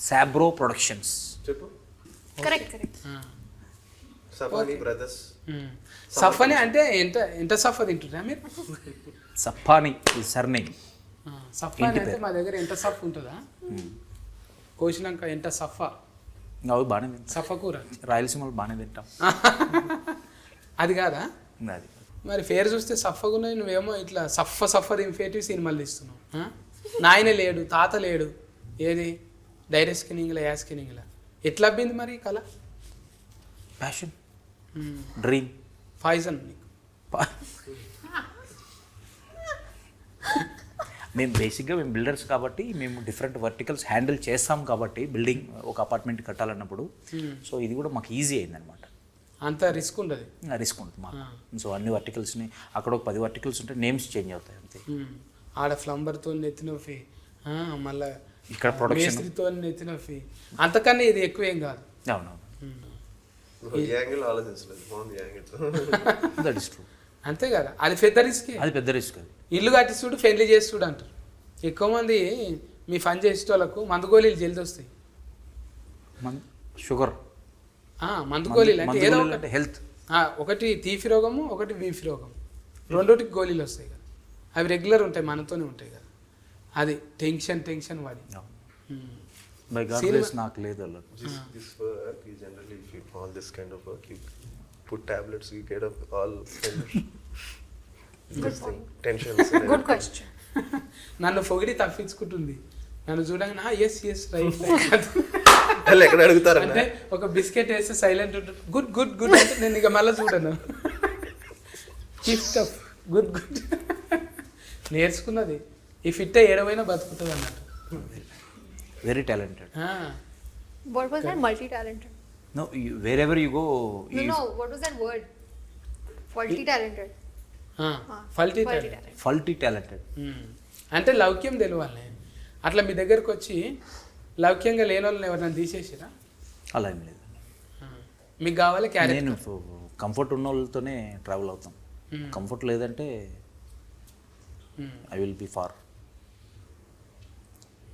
S2: సాబ్రో ప్రొడక్షన్స్.
S3: చెప్పు.
S4: Correct.
S3: సఫానీ బ్రదర్స్.
S1: సఫనే అంటే ఎంత సఫ తింటున్నా మీరు?
S2: సపానీ ఈ సర్నేమ్.
S1: సఫాని అంటే మా దగ్గర ఎంత సఫ్ ఉంటుందా కోసినాక ఎంత సఫా.
S2: అవి బాగానే తింటాం,
S1: సఫ కూర
S2: రాయలసీమలో బాగానే తింటాం.
S1: అది కాదా?
S2: అది
S1: మరి పేరు చూస్తే సఫగున్నాయి, నువ్వేమో ఇట్లా సఫ ఇంఫేటివ్ సినిమాలు తీస్తున్నావు. నాయన లేడు, తాత లేడు, ఏది డైరెక్ట్ స్కిన్నింగ్లా యా స్కిన్నింగ్లా ఎట్లా అబ్బింది మరి కళ?
S2: ప్యాషన్, డ్రీమ్,
S1: పాయిజన్ నీకు.
S2: మేము బేసిక్గా మేము బిల్డర్స్ కాబట్టి మేము డిఫరెంట్ వర్టికల్స్ హ్యాండిల్ చేస్తాం కాబట్టి బిల్డింగ్ ఒక అపార్ట్మెంట్ కట్టాలన్నప్పుడు. సో ఇది కూడా మాకు ఈజీ అయిందనమాట.
S1: అంత రిస్క్ ఉండదు.
S2: రిస్క్ ఉంటుంది మాకు. సో అన్ని వర్టికల్స్ని అక్కడ ఒక 10 verticals ఉంటే నేమ్స్ చేంజ్ అవుతాయి అంతే.
S1: ఆడ ఫ్లంబర్తో నెత్తినొప్పి, మళ్ళీ
S2: ఇక్కడ ప్రొడక్షన్
S1: మేస్త్రితో నెత్తినొప్పి, అంతకన్నా ఇది ఎక్కువ ఏం కాదు.
S2: అవునవును,
S3: యాంగిల్ ఆలోచించలేదు, బాగుంది యాంగిల్.
S2: That is true.
S1: అంతే కదా, అది పెద్ద రిస్క్.
S2: అది పెద్ద రిస్క్. అది
S1: ఇల్లు కట్టి చూడు, పెళ్లి చేసి చూడు అంటారు. ఎక్కువ మంది మీ పని చేసే వాళ్ళకు మందు గోళీలు జల్ది వస్తాయి.
S2: షుగర్,
S1: మందు గోళీలు అంటే ఏదో ఒకటి
S2: హెల్త్.
S1: ఒకటి తీపి రోగము, ఒకటి బీపీ రోగం, రెండోటికి గోళీలు వస్తాయి కదా. అవి రెగ్యులర్ ఉంటాయి, మనతోనే ఉంటాయి కదా. అది టెన్షన్ వాడి
S2: బై గాడ్ గ్రేస్ నాకు లేదు అలా.
S3: This work is generally, if you all this kind of work, you put tablets, you get up all kind of this thing, tensions. and
S4: Good question.
S1: నన్ను పొగిడి తప్పించుకుంటుంది. నన్ను చూడంగా ఎస్ రైట్
S3: వాళ్ళు ఎక్కడ అడుగుతారన్న
S1: అంటే ఒక బిస్కెట్ వేస్తే సైలెంట్ ఉంటుంది. గుడ్ గుడ్ గుడ్ అంటే నేను ఇక మళ్ళీ చూడను. గిఫ్ట్ ఆఫ్ గుడ్ గుడ్ నేర్చుకున్నది. ఈ ఫిట్ ఏడవైనా బతుకుతుంది అన్నట్టు.
S2: Very talented.
S4: What was that? Multi-talented.
S2: No where ever you go.
S4: No. What was that word? Multi-talented.
S1: Faulty
S4: Multi-talented.
S2: Faulty talented.
S1: అంటే లౌక్యం తెలియాలి. అట్లా మీ దగ్గరకు వచ్చి లౌక్యంగా లేని వాళ్ళని ఎవరైనా తీసేసిరా?
S2: అలా ఏం లేదు.
S1: మీకు కావాలి క్యారెట్.
S2: నేను కంఫర్ట్ ఉన్న వాళ్ళతోనే ట్రావెల్ అవుతాం. కంఫర్ట్ లేదంటే ఐ విల్ బి ఫార్.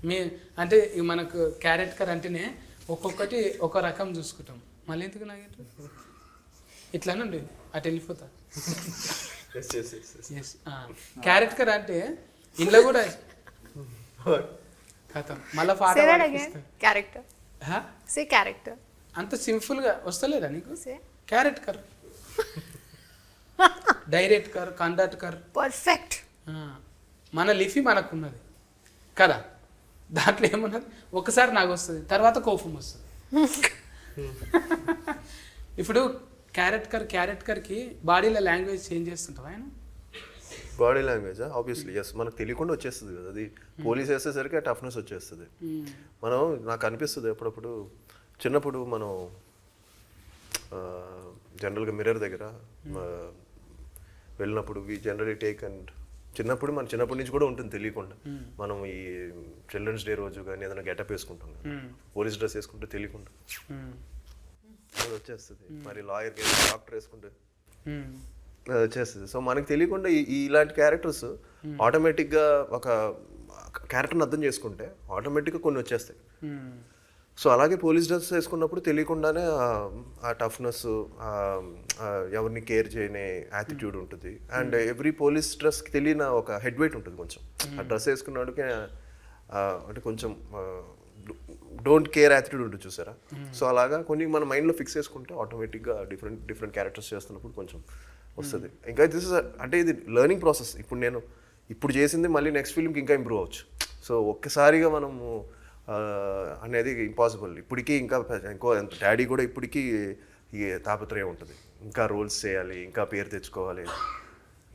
S1: మీ అంటే ఇక మనకు క్యారెట్ కర్ అంటేనే ఒక్కొక్కటి ఒక రకం చూసుకుంటాం. మళ్ళీ ఎందుకు నాకు ఇట్లానండి అటు వెళ్ళిపోతా. ఎస్ క్యారెట్ కర్ అంటే ఇంట్లో కూడా కథం మళ్ళీ
S4: Say that again. Character. Say character.
S1: అంత సింపుల్గా వస్తలేదా నీకు?
S4: Say.
S1: క్యారెట్ కర్, డైరెక్ట్ కర్, కండక్ట్ కర్.
S4: Perfect.
S1: మన లిఫీ మనకున్నది కదా, దాంట్లో ఏమున్నది ఒకసారి నాకు వస్తుంది, తర్వాత కోపం వస్తుంది. ఇప్పుడు క్యారెట్ కర్కి బాడీలో లాంగ్వేజ్ చేంజ్ చేస్తుంటావు ఆయన.
S3: బాడీ లాంగ్వేజ్ ఆబ్వియస్లీ ఎస్, మనకు తెలియకుండా వచ్చేస్తుంది కదా అది. పోలీస్ వేసేసరికి ఆ టఫ్నెస్ వచ్చేస్తుంది. మనం నాకు అనిపిస్తుంది అప్పుడప్పుడు చిన్నప్పుడు మనం జనరల్గా మిర్రర్ దగ్గర వెళ్ళినప్పుడు వి జనరలీ టేక్ అండ్ మన చిన్నప్పటి నుంచి కూడా ఉంటుంది తెలియకుండా. మనం ఈ చిల్డ్రన్స్ డే రోజు కానీ ఏదైనా గెటప్ వేసుకుంటాం కదా, పోలీస్ డ్రెస్ వేసుకుంటే తెలియకుండా అది వచ్చేస్తుంది. మరి లాయర్ డాక్టర్ వేసుకుంటే అది వచ్చేస్తుంది. సో మనకు తెలియకుండా ఇలాంటి క్యారెక్టర్స్ ఆటోమేటిక్గా ఒక క్యారెక్టర్ని అర్థం చేసుకుంటే ఆటోమేటిక్గా కొన్ని వచ్చేస్తాయి. సో అలాగే పోలీస్ డ్రెస్ వేసుకున్నప్పుడు తెలియకుండానే ఆ టఫ్నెస్, ఎవరిని కేర్ చేయని యాటిట్యూడ్ ఉంటుంది. అండ్ ఎవ్రీ పోలీస్ డ్రెస్కి తెలియని ఒక హెడ్ వెయిట్ ఉంటుంది కొంచెం. ఆ డ్రెస్ వేసుకున్నాడుకి అంటే కొంచెం డోంట్ కేర్ యాటిట్యూడ్ ఉంటుంది చూసారా. సో అలాగా కొన్ని మన మైండ్లో ఫిక్స్ చేసుకుంటే ఆటోమేటిక్గా డిఫరెంట్ క్యారెక్టర్స్ చేస్తున్నప్పుడు కొంచెం వస్తుంది. ఇంకా అంటే ఇది లెర్నింగ్ ప్రాసెస్. ఇప్పుడు చేసింది మళ్ళీ నెక్స్ట్ ఫిల్మ్కి ఇంకా ఇంప్రూవ్ అవ్వచ్చు. సో ఒక్కసారిగా మనము అనేది ఇంపాసిబుల్. ఇప్పటికీ ఇంకో డాడీ కూడా ఇప్పటికీ ఈ తాపత్రయం ఉంటుంది, ఇంకా రోల్స్ చేయాలి, ఇంకా పేరు తెచ్చుకోవాలి.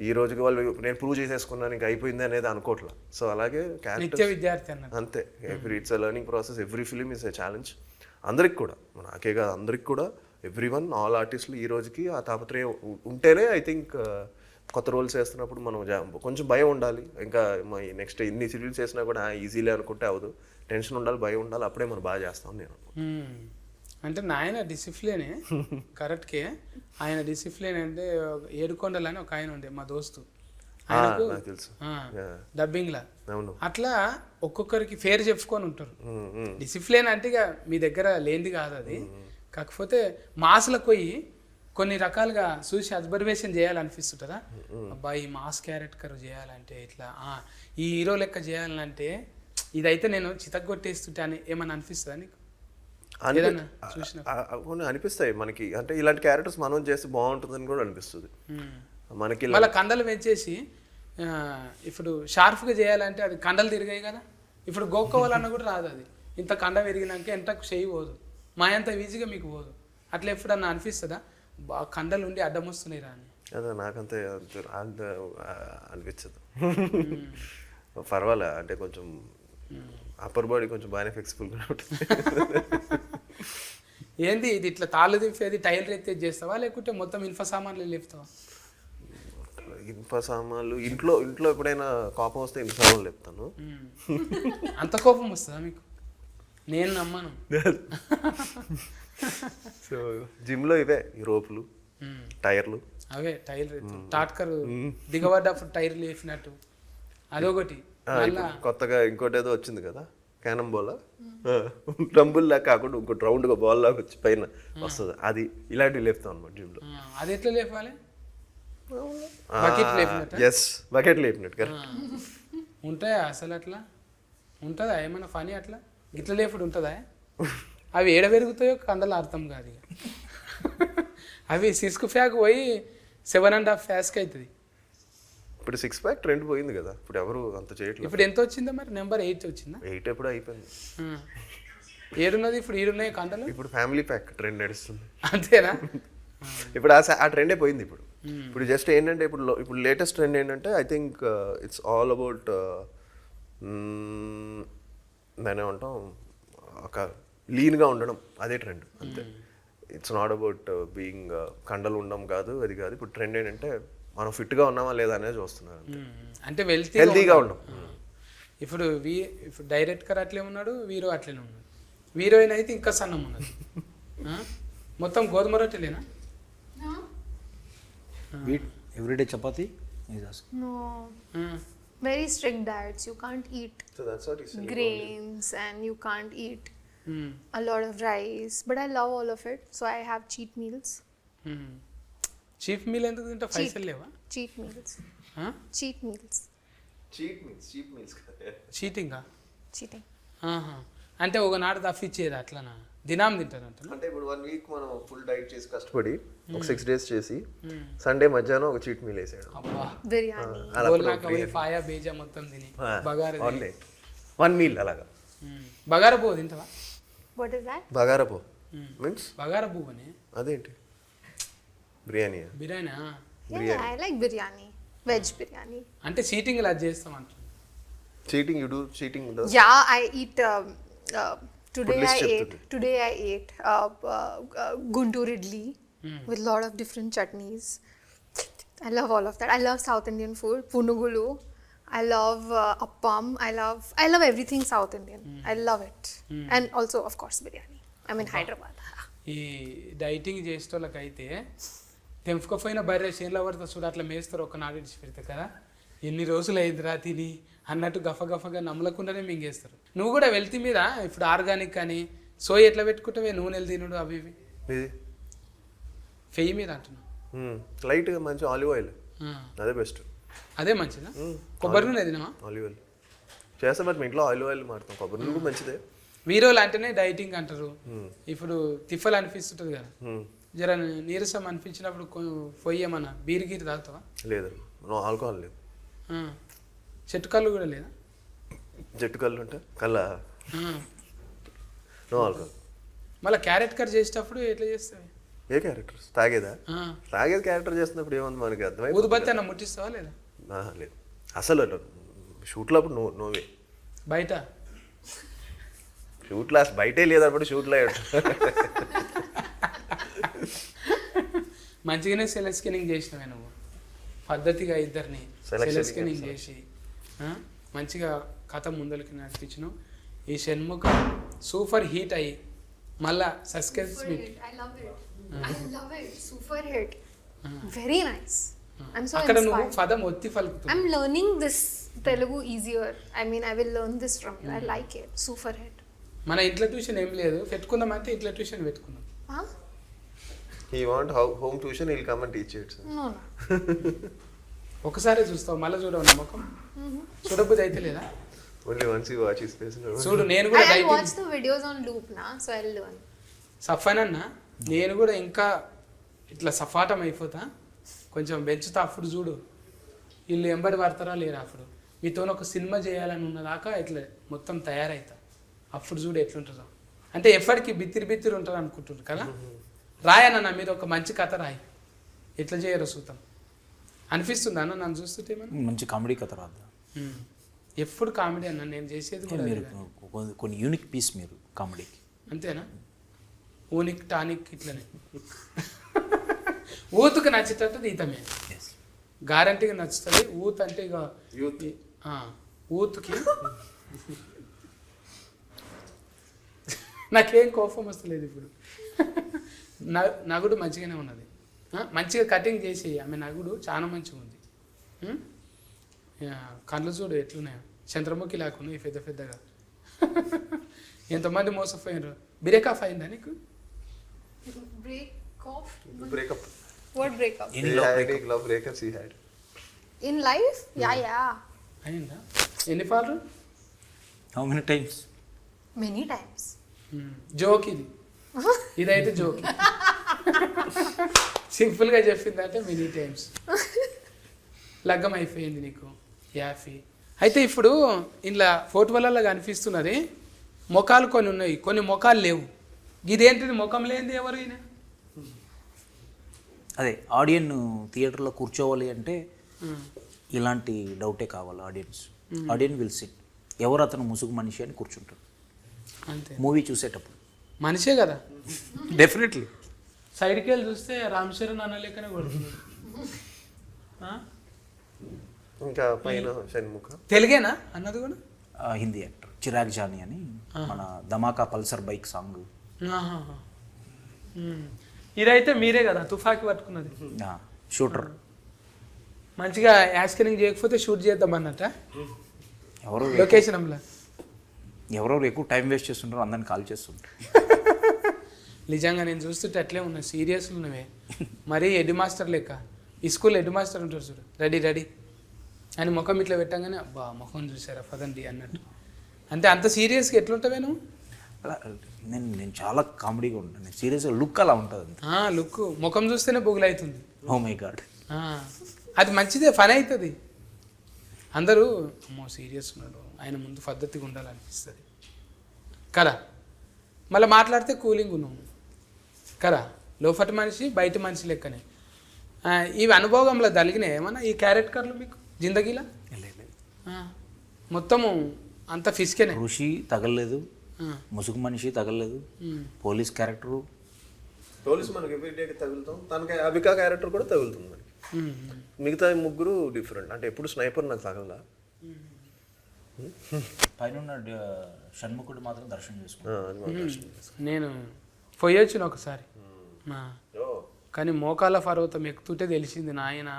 S3: ఈ రోజుకి వాళ్ళు నేను ప్రూవ్ చేసేసుకున్నాను ఇంకా అయిపోయింది అనేది అనుకోవట్లా. సో అలాగే
S1: నిత్య విద్యార్థి
S3: అంతే. It's a learning process. Every film is a challenge. అందరికి కూడా, నాకే కాదు అందరికి కూడా, ఎవ్రీవన్, ఆల్ ఆర్టిస్టులు ఈ రోజుకి ఆ తాపత్రయం ఉంటేనే ఐ థింక్ కొత్త రోల్స్ వేస్తున్నప్పుడు మనం కొంచెం భయం ఉండాలి. ఇంకా నెక్స్ట్ ఎన్ని సీరియల్స్ చేసినా కూడా ఈజీలే అనుకుంటే అవ్వదు. టెన్షన్ ఉండాలి, భయం ఉండాలి, అప్పుడే మనం బాగా చేస్తాం నేను.
S1: అంటే నాయన డిసిప్లినే కరెక్ట్కే. ఆయన డిసిప్లిన్ అంటే ఏడుకొండలు అని ఒక ఆయన ఉండే మా దోస్తు, ఆయనకు
S3: తెలుసు
S1: డబ్బింగ్లా. అట్లా ఒక్కొక్కరికి ఫేర్ చెప్పుకొని ఉంటారు. డిసిప్లిన్ అంటే ఇక మీ దగ్గర లేనిది కాదు అది. కాకపోతే మాస్లకు పోయి కొన్ని రకాలుగా చూసి అబ్జర్వేషన్ చేయాలనిపిస్తుంటుందా, అబ్బాయి ఈ మాస్ క్యారెక్టర్ చేయాలంటే ఇట్లా, ఈ హీరో లెక్క చేయాలంటే ఇదైతే నేను చితగ్గొట్టేస్తుంటే అని ఏమన్నా అనిపిస్తుందా నీకు?
S3: అనిపిస్తాయి మనకి. అంటే ఇలాంటి క్యారెక్టర్స్ మనం చేస్తే బాగుంటుందని కూడా అనిపిస్తుంది మనకి.
S1: మళ్ళీ కండలు పెంచేసి ఇప్పుడు షార్ప్గా చేయాలంటే అది కండలు తిరిగాయి కదా. ఇప్పుడు గోక్కోవాలన్నా కూడా రాదు అది. ఇంత కండ విరిగినాక ఎంతకు చేయి పోదు, మా అంత ఈజీగా మీకు పోదు. అట్లా ఎప్పుడన్నా అనిపిస్తుందా బాగా కండలు ఉండి అడ్డం వస్తున్నాయి రా అని?
S3: అదే నాకంతే అనిపించదు. పర్వాలే, అంటే కొంచెం అప్పర్ బాడీ కొంచెం బాగానే ఫ్లెక్సిబుల్గా ఉంటుంది.
S1: ఏంది ఇది ఇట్లా తాళ్ళు తిప్పేది టైల్ ఎత్తేది చేస్తావా, లేకుంటే మొత్తం ఇన్ఫ సామాన్లు లేపుతావా?
S3: ఇన్ఫ సామాన్లు ఇంట్లో ఎప్పుడైనా కోపం వస్తే ఇన్ఫ సామాన్లు లేపుతాను.
S1: అంత కోపం వస్తుందా మీకు? నేను నమ్మను.
S3: సో జిమ్లో ఇవే ఈ రోపులు, టైర్లు,
S1: అవే టైర్ టాట్కర్ దిగబడ్డప్పుడు టైర్లు వేసినట్టు అదొకటి.
S3: కొత్తగా ఇంకోటి ఏదో వచ్చింది కదా, క్యానం బాల్, రంబుల్ లాగా కాకుండా ఇంకోటి రౌండ్గా బాల్ లాగా వచ్చి పైన వస్తుంది, అది ఇలాంటివి లేపుతాం అనమాట జిమ్లో.
S1: అది ఎట్లా లేపాలి?
S3: ఎస్, బకెట్ లేపినట్టు.
S1: ఉంటాయా అసలు? అట్లా ఉంటుందా ఏమైనా ఫనీ అట్లా? గిట్ల లేపుడు ఉంటుందా? అవి ఏడ పెరుగుతాయో కండలు అర్థం కాదు ఇక. అవి సిస్క్ ఫ్యాక్ పోయి 7.5 ఫ్యాస్కి అవుతుంది.
S3: ఇప్పుడు 6 ప్యాక్ ట్రెండ్ పోయింది కదా, ఇప్పుడు ఎవరు అంత చేయట్లేదు.
S1: ఇప్పుడు ఎంత వచ్చిందా మరి? నెంబర్ 8 వచ్చిందా?
S3: 8 ఎప్పుడు అయిపోయింది.
S1: ఏడున్నది ఇప్పుడు? ఈడున్నాయి కండలు.
S3: ఇప్పుడు ఫ్యామిలీ ప్యాక్ ట్రెండ్ నడుస్తుంది.
S1: అంతేనా?
S3: ఇప్పుడు ఆ ట్రెండే పోయింది. ఇప్పుడు జస్ట్ ఏంటంటే ఇప్పుడు లేటెస్ట్ ట్రెండ్ ఏంటంటే I think it's all about దాని ఏమంటాం, ఒక లీన్గా ఉండడం, అదే ట్రెండ్ అంతే. ఇట్స్ నాట్ అబౌట్ బీయింగ్ కండలు ఉండడం కాదు, అది కాదు. ఇప్పుడు ట్రెండ్ ఏంటంటే మనం ఫిట్గా ఉన్నామా లేదా అనేది చూస్తున్నారు.
S1: అంటే
S3: హెల్తీగా ఉండడం.
S1: ఇప్పుడు ఇప్పుడు డైరెక్టర్ అట్లే ఉన్నాడు, వీరో అట్లనే ఉన్నాడు. హీరోయిన్ అయితే ఇంకా సన్నం ఉన్నది. మొత్తం గోధుమ రొట్టెలేనా?
S2: Everyday chapati?
S4: No. Very strict diets. You can't eat
S3: So that's what he said.
S4: grains and you can't eat a lot of rice. But I love all of it. So I have cheat meals.
S1: Chief meal ఎందుకు తింటా? పైసలు లేవా?
S4: Cheat meals. Cheat meals.
S3: Cheap meals.
S1: చీటింగా?
S4: Cheating.
S1: అంటే ఒకనాడు తప్పిచ్చేది అట్లనా? దినాం తింటారు అంట.
S3: అంటే ఇప్పుడు 1 వీక్ మనం ఫుల్ డైట్ చేసి కష్టపడి ఒక 6 డేస్ చేసి సండే మధ్యాహ్నం ఒక చీట్ మీల్ వేసాడు.
S1: అబ్బా,
S4: Biryani.
S1: ఫాయా బేజా మొత్తం తిని బగారా
S3: 1 మీల్ అలాగా.
S1: బగారా పువ్వు తింటావా?
S4: What is that?
S3: బగారపో మీన్స్
S1: బగారా పువ్వు అని
S3: అదేంటి? Biryani.
S1: Biryani?
S4: Yeah, I like biryani. Veg biryani.
S1: అంటే చీటింగ్ ఇలా చేస్తాం అంట.
S3: Cheating you do cheating does.
S4: Yeah, I eat. Today
S3: list
S4: I
S3: చెప్తుంది.
S4: ate Guntur idli with lot of different chutneys. I love all of that. I love South Indian food. Punugulu. I love appam. I love everything South Indian. I love it. And also of course biryani. I'm in Hyderabad.
S1: ఈ dieting చేసేటోళ్ళకైతే తెంపుకపోయిన బర్రె చేనులో పడితే చూడు అట్లా మేస్తారు, ఒక నాడు ఇడిచి పెడతారు కదా. ఎన్ని రోజులు అయిందిరా తిని అన్నట్టు గఫగఫగా నమ్మలకుండానే మింగేస్తారు. నువ్వు కూడా వెల్తీ మీద ఇప్పుడు ఆర్గానిక్ కానీ సోయ్ ఎట్లా పెట్టుకుంటావే, నూనెలు తినుడు అవి ఇవి ఫెయ్యి మీద అంటున్నా.
S3: లైట్గా మంచి ఆలివ్ ఆయిల్, అదే బెస్ట్.
S1: అదే మంచిదా? కొబ్బరి నూనె తినమా?
S3: ఆలివ్ ఆయిల్ చేస్తాం, బట్ మీ ఇంట్లో ఆలివ్ ఆయిల్ మారుతాం. కొబ్బరి నూనె కూడా మంచిదే.
S1: వీరోలు అంటేనే డైటింగ్ అంటారు. ఇప్పుడు తిఫలు అనిపిస్తుంటుంది కదా, జర నీరసం అనిపించినప్పుడు పొయ్యేమన్నా బీర్ గీరు తాగుతావా?
S3: లేదు, నో ఆల్కహాల్ లేదు.
S1: చెట్టు కళ్ళు కూడా లేదా?
S3: జట్టు కళ్ళు అంటే కళ్ళ నో ఆల్కహాల్.
S1: మళ్ళీ క్యారెట్ కట్ చేసేటప్పుడు ఎట్లా చేస్తావు?
S3: ఏ క్యారెక్టర్స్? తాగేదా? తాగేది క్యారెక్టర్ చేస్తున్నప్పుడు ఏముంది మనకి అర్థమైంది.
S1: ఊదుబత్తి అన్న ముట్టిస్తావా లేదా?
S3: లేదు అసలు షూట్లో అప్పుడు నోవే.
S1: బయట
S3: షూట్లో బయటే లేదన్నప్పుడు షూట్లో
S1: మంచిగానే సెల్ స్కానింగ్ చేసినవే నువ్వు, పద్ధతిగా ఇద్దరిని సెల్ స్కానింగ్ చేసి మంచిగా కథ ముందరికి నడిపించను. ఈ షణ్ముఖ సూపర్ హీట్ అయ్యి మళ్ళా suspense meet.
S4: I love it. Super hit. Very nice. I'm so
S1: అక్కడ నువ్వు
S4: inspired.
S1: పదం ఒత్తి పలుకుతావు.
S4: I'm learning this Telugu easier. I mean, I will learn this from you. I like it. Super hit.
S1: మన ఇంట్లో tuition ఏం లేదు, పెట్టుకుందామంటే ఇంట్లో tuition పెట్టుకుందాం.
S4: Huh?
S3: He want home tuition, he'll come and teach you.
S4: No.
S1: ఒకసారి చూస్తావు, మళ్ళీ చూడవు నమ్మకం. చూడబుద్ధి అయితే లేదా?
S3: Only once you watch his face.
S1: చూడు, నేను కూడా
S4: I'll watch the videos on loop now, so I'll learn.
S1: Safan అన్న, నేను కూడా ఇంకా ఇట్లా సఫాటం అయిపోతా, కొంచెం పెంచుతా. అప్పుడు చూడు వీళ్ళు ఎంబడి పడతారా లేరా. అప్పుడు మీతో ఒక సినిమా చేయాలని ఉన్నదాకా ఇట్లా మొత్తం తయారవుతా. అప్పుడు చూడు ఎట్లుంటుందో. అంటే ఎప్పటికీ బిత్తిరి ఉంటారు అనుకుంటున్నారు కదా. రాయనన్న మీరు ఒక మంచి కథ రాయి, ఎట్లా చేయరో చూద్దాం. అనిపిస్తుంది అన్న నన్ను చూస్తుంటే ఏమన్నా
S2: మంచి కామెడీ కథ రాదు.
S1: ఎప్పుడు కామెడీ అన్న నేను చేసేది కూడా.
S2: మీరు కొన్ని యూనిక్ పీస్ మీరు కామెడీకి.
S1: అంతేనా? ఊనిక్ టానిక్ ఇట్లనే ఊతుకు నచ్చేటట్టు ఈతమే గ్యారంటీగా నచ్చుతుంది. ఊత్ అంటే ఇక ఊతుకి నాకేం కోపం వస్తలేదు ఇప్పుడు. నగుడు మంచిగానే ఉన్నది, మంచిగా కటింగ్ చేసి. ఆమె నగుడు చాలా మంచిగా ఉంది. కళ్ళు చూడు ఎట్లున్నాయో, చంద్రముఖి లేకున్నాయి పెద్ద పెద్దగా. ఎంతమంది మోసపోయినారు. బ్రేకప్ అయిందా నీకు?
S3: Breakup.
S4: What breakup?
S3: Any love breakups he had?
S4: In life? Yeah.
S1: అయిందా? ఎన్ని పాలు?
S2: How many times?
S4: Many times.
S1: Joke ఇది, ఇదైతే జోక్. సింపుల్గా చెప్పిందంటే మెనీ టైమ్స్. లగ్గం అయిపోయింది నీకు యాఫీ. అయితే ఇప్పుడు ఇంట్లో ఫోటోలలో కనిపిస్తున్నది ముఖాలు కొన్ని ఉన్నాయి, కొన్ని ముఖాలు లేవు. ఇదేంటిది ముఖం లేనిది ఎవరు ఈయన?
S2: అదే ఆడియన్ థియేటర్లో కూర్చోవాలి అంటే ఇలాంటి డౌటే కావాలి. ఆడియన్ విల్ సిట్, ఎవరు అతను ముసుగు మనిషి అని కూర్చుంటాడు
S1: అంతే.
S2: మూవీ చూసేటప్పుడు
S1: మనిషే కదా.
S2: డెఫినెట్లీ.
S1: సైడ్కి వెళ్ళి చూస్తే రామ్ చరణ్ అన్న లెక్కనే కొడుతున్నాడు.
S3: ఇంకా పైన షణ్ముఖ
S1: తెలుగేనా అన్నది కూడా?
S2: హిందీ యాక్టర్ చిరాగ్ జానీ అని, మన ధమాకా పల్సర్ బైక్ సాంగ్.
S1: ఆహాహా. ఇదైతే మీరే కదా తుఫాకి పట్టుకున్నది?
S2: షూటర్.
S1: మంచిగా యాస్కరింగ్ చేయకపోతే షూట్ చేద్దాం అన్నట్ట
S2: ఎవరో
S1: లొకేషన్ అమ్లా.
S2: ఎవరెవరు ఎక్కువ టైం వేస్ట్ చేస్తుంటారో అందరిని కాల్ చేస్తుంటారు.
S1: నిజంగా నేను చూస్తుంటే అట్లే ఉన్నా, సీరియస్లు ఉన్నవే. మరీ హెడ్ మాస్టర్ లెక్క. ఈ స్కూల్ హెడ్ మాస్టర్ ఉంటారు చూడు, రెడీ రెడీ అని ముఖం ఇట్లా పెట్టంగానే అబ్బా ముఖం చూసారా పదండి అన్నట్టు. అంటే అంత సీరియస్గా ఎట్లుంటావే నువ్వు?
S2: అలా నేను చాలా కామెడీగా ఉంటాను. నేను సీరియస్గా లుక్ అలా ఉంటుంది.
S1: లుక్ ముఖం చూస్తేనే బొగులు అవుతుంది.
S2: Oh my god.
S1: అది మంచిదే, ఫన్ అవుతుంది. అందరూ అమ్మో సీరియస్ ఉన్నాడు, ఆయన ముందు పద్ధతిగా ఉండాలనిపిస్తుంది కదా. మళ్ళీ మాట్లాడితే కూలింగ్ ఉన్నావు కదా. లోపటి మనిషి బయట మనిషి లెక్కనే. ఇవి అనుభవంలో కలిగినాయి ఏమన్నా ఈ క్యారెక్టర్లు మీకు జిందగీలా? మొత్తము అంత ఫిస్కేనే.
S2: ఋషి తగలలేదు, ముసుగు మనిషి తగలలేదు, పోలీస్ క్యారెక్టరు.
S3: పోలీస్ మనకి ఎవ్రీడే తగులుతాం, తనకి అబికా క్యారెక్టర్ కూడా తగులుతుంది మనకి. మిగతా ముగ్గురు డిఫరెంట్. అంటే ఎప్పుడు స్నైపర్ నాకు తగలదా.
S2: పైన షణ్ముఖుడు మాత్రం దర్శనం చేసుకున్నాను.
S1: నేను పోయొచ్చిన ఒకసారి, కానీ మోకాళ్ళ పర్వతం ఎక్కుతుంటే తెలిసింది నాయన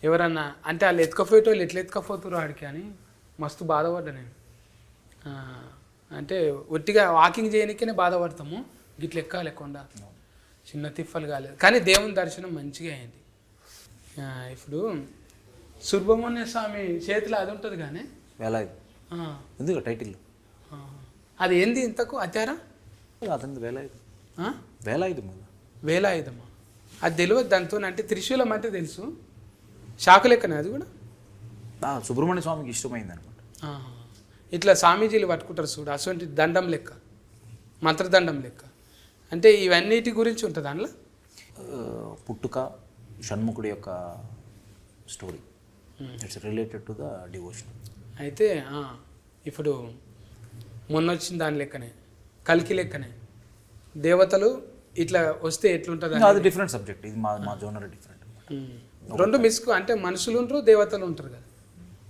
S1: ఎవరన్నా అంటే వాళ్ళు ఎత్తుకపోయేటోళ్ళు ఎట్లా ఎత్తుకపోతున్నారు ఆడికి అని మస్తు బాధపడ్డా నేను. అంటే ఒట్టిగా వాకింగ్ చేయడానికే బాధపడతాము, గిట్ల ఎక్కాలి కొండ, చిన్న తిప్పలు కాలేదు. కానీ దేవుని దర్శనం మంచిగా అయింది. ఇప్పుడు సుబ్రహ్మణ్య స్వామి చేతిలో అది ఉంటుంది కానీ
S2: వేలాయుధం ఎందుకు టైటిల్
S1: అది ఏంది ఇంతకు అత్యారా?
S2: అతనిది వేలాయుధం. వేలాయుధం
S1: వేలాయుధమా? అది తెలియదు దాంతో. అంటే త్రిశూలం అంటే తెలుసు, శాఖ లెక్కనే అది కూడా.
S2: సుబ్రహ్మణ్య స్వామికి ఇష్టమైంది అనమాట.
S1: ఇట్లా స్వామీజీలు పట్టుకుంటారు చూడు, అటువంటి దండం లెక్క, మంత్రదండం లెక్క. అంటే ఇవన్నిటి గురించి ఉంటుంది అందులో.
S2: పుట్టుక షణ్ముఖుడి యొక్క story, it's related to the devotion.
S1: అయితే ఇప్పుడు మొన్న వచ్చిన దాని లెక్కనే, కల్కి లెక్కనే దేవతలు ఇట్లా వస్తే ఎట్లుంటుంది?
S2: అది డిఫరెంట్ సబ్జెక్ట్, ఇది మా జోనర్ డిఫరెంట్.
S1: రెండు మిస్కు అంటే మనుషులు ఉంటారు దేవతలు ఉంటారు కదా.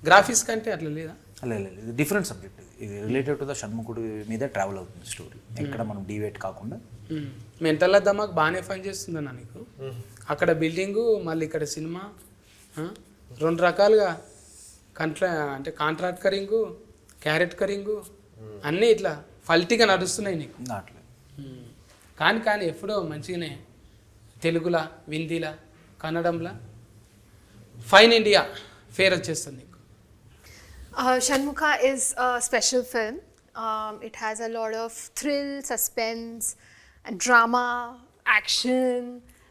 S1: గ్రాఫిక్స్ కంటే అట్లా లేదా?
S2: లేదు, ఇది డిఫరెంట్ సబ్జెక్ట్. ఇది రిలేటెడ్ టు ద షణ్ముఖుడి మీద ట్రావెల్ అవుతుంది స్టోరీ, ఎక్కడ మనం డివేట్ కాకుండా.
S1: మెంటల్ దమాక్ బాగానే పని చేస్తుందన్నా నీకు. అక్కడ బిల్డింగు, మళ్ళీ ఇక్కడ సినిమా, రెండు రకాలుగా అంటే కాంట్రాక్ట్ కరింగు, క్యారెట్ కరింగు అన్నీ ఇట్లా ఫల్టీగా నడుస్తున్నాయి నీకు.
S2: అట్లా
S1: కానీ ఎప్పుడో మంచిగానే తెలుగులా, హిందీలా, కన్నడంలా ఫైన్ ఇండియా ఫేర్ వచ్చేస్తుంది నీకు.
S4: Shanmukha is a special film. It has a lot of thrill, suspense, and drama, action,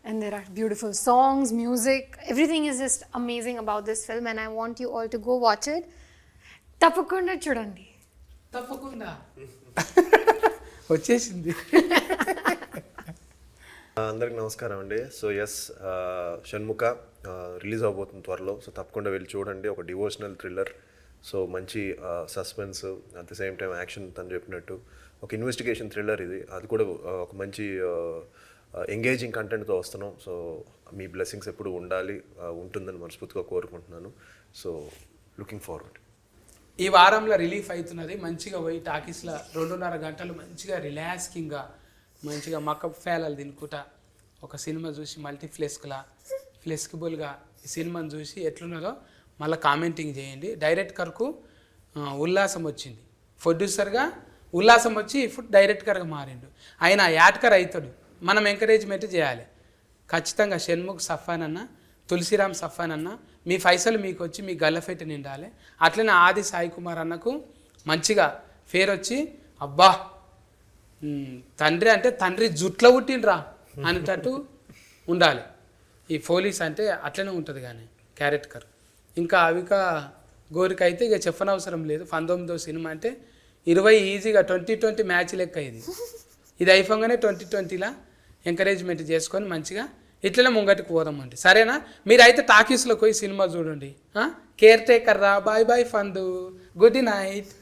S4: and there are beautiful songs, music. Everything is just amazing about this film, and I want you all to go watch it. Tappakunda chudandi.
S1: తప్పకుండా వచ్చేసింది.
S3: అందరికి నమస్కారం అండి. So yes, Shanmukha release అవబోతుంది త్వరలో. So తప్పకుండా వెళ్ళి చూడండి. ఒక డివోషనల్ థ్రిల్లర్, సో మంచి suspense, at the same time action, తను చెప్పినట్టు ఒక ఇన్వెస్టిగేషన్ థ్రిల్లర్ ఇది. అది కూడా ఒక మంచి ఎంగేజింగ్ కంటెంట్తో వస్తున్నాం. సో మీ బ్లెస్సింగ్స్ ఎప్పుడు ఉంటుందని మనస్ఫూర్తిగా కోరుకుంటున్నాను. So looking forward.
S1: ఈ వారంలో రిలీఫ్ అవుతున్నది. మంచిగా పోయి టాకీస్లో 2.5 గంటలు మంచిగా రిలాక్సింగ్గా మంచిగా మకప్ ఫేలాలు తినుకుంటా ఒక సినిమా చూసి ఫ్లెక్సిబుల్గా ఈ సినిమాని చూసి ఎట్లున్నదో మళ్ళీ కామెంటింగ్ చేయండి. డైరెక్టర్కు ఉల్లాసం వచ్చింది, ప్రొడ్యూసర్గా ఉల్లాసం వచ్చి ఇప్పుడు డైరెక్టర్గా మారిండు. ఆయన యాడ్కర్ అవుతాడు, మనం ఎంకరేజ్మెంట్ చేయాలి ఖచ్చితంగా. షణ్ముఖ్ సఫాన్ అన్న, తులసిరామ్ సఫాన్ అన్న, మీ పైసలు మీకు వచ్చి మీ గల్లఫెట్ నిండాలి. అట్లనే ఆది సాయి కుమార్ అన్నకు మంచిగా ఫేర్ వచ్చి అబ్బా తండ్రి అంటే తండ్రి జుట్లో పుట్టిండ్రా అనేటట్టు ఉండాలి. ఈ పోలీస్ అంటే అట్లనే ఉంటుంది కానీ క్యారెక్టర్. ఇంకా అవిక గోరిక అయితే ఇక చెప్పనవసరం లేదు. 19వ సినిమా అంటే 20 ఈజీగా 2020 మ్యాచ్ లెక్క ఇది అయిపోగానే 2020లా ఎంకరేజ్మెంట్ చేసుకొని మంచిగా ఇట్లనే ముంగటికి పోదామండి. సరేనా? మీరైతే టాకీస్లోకి పోయి సినిమా చూడండి. కేర్ టేకర్ రా. బాయ్ బాయ్ ఫందు. Good night.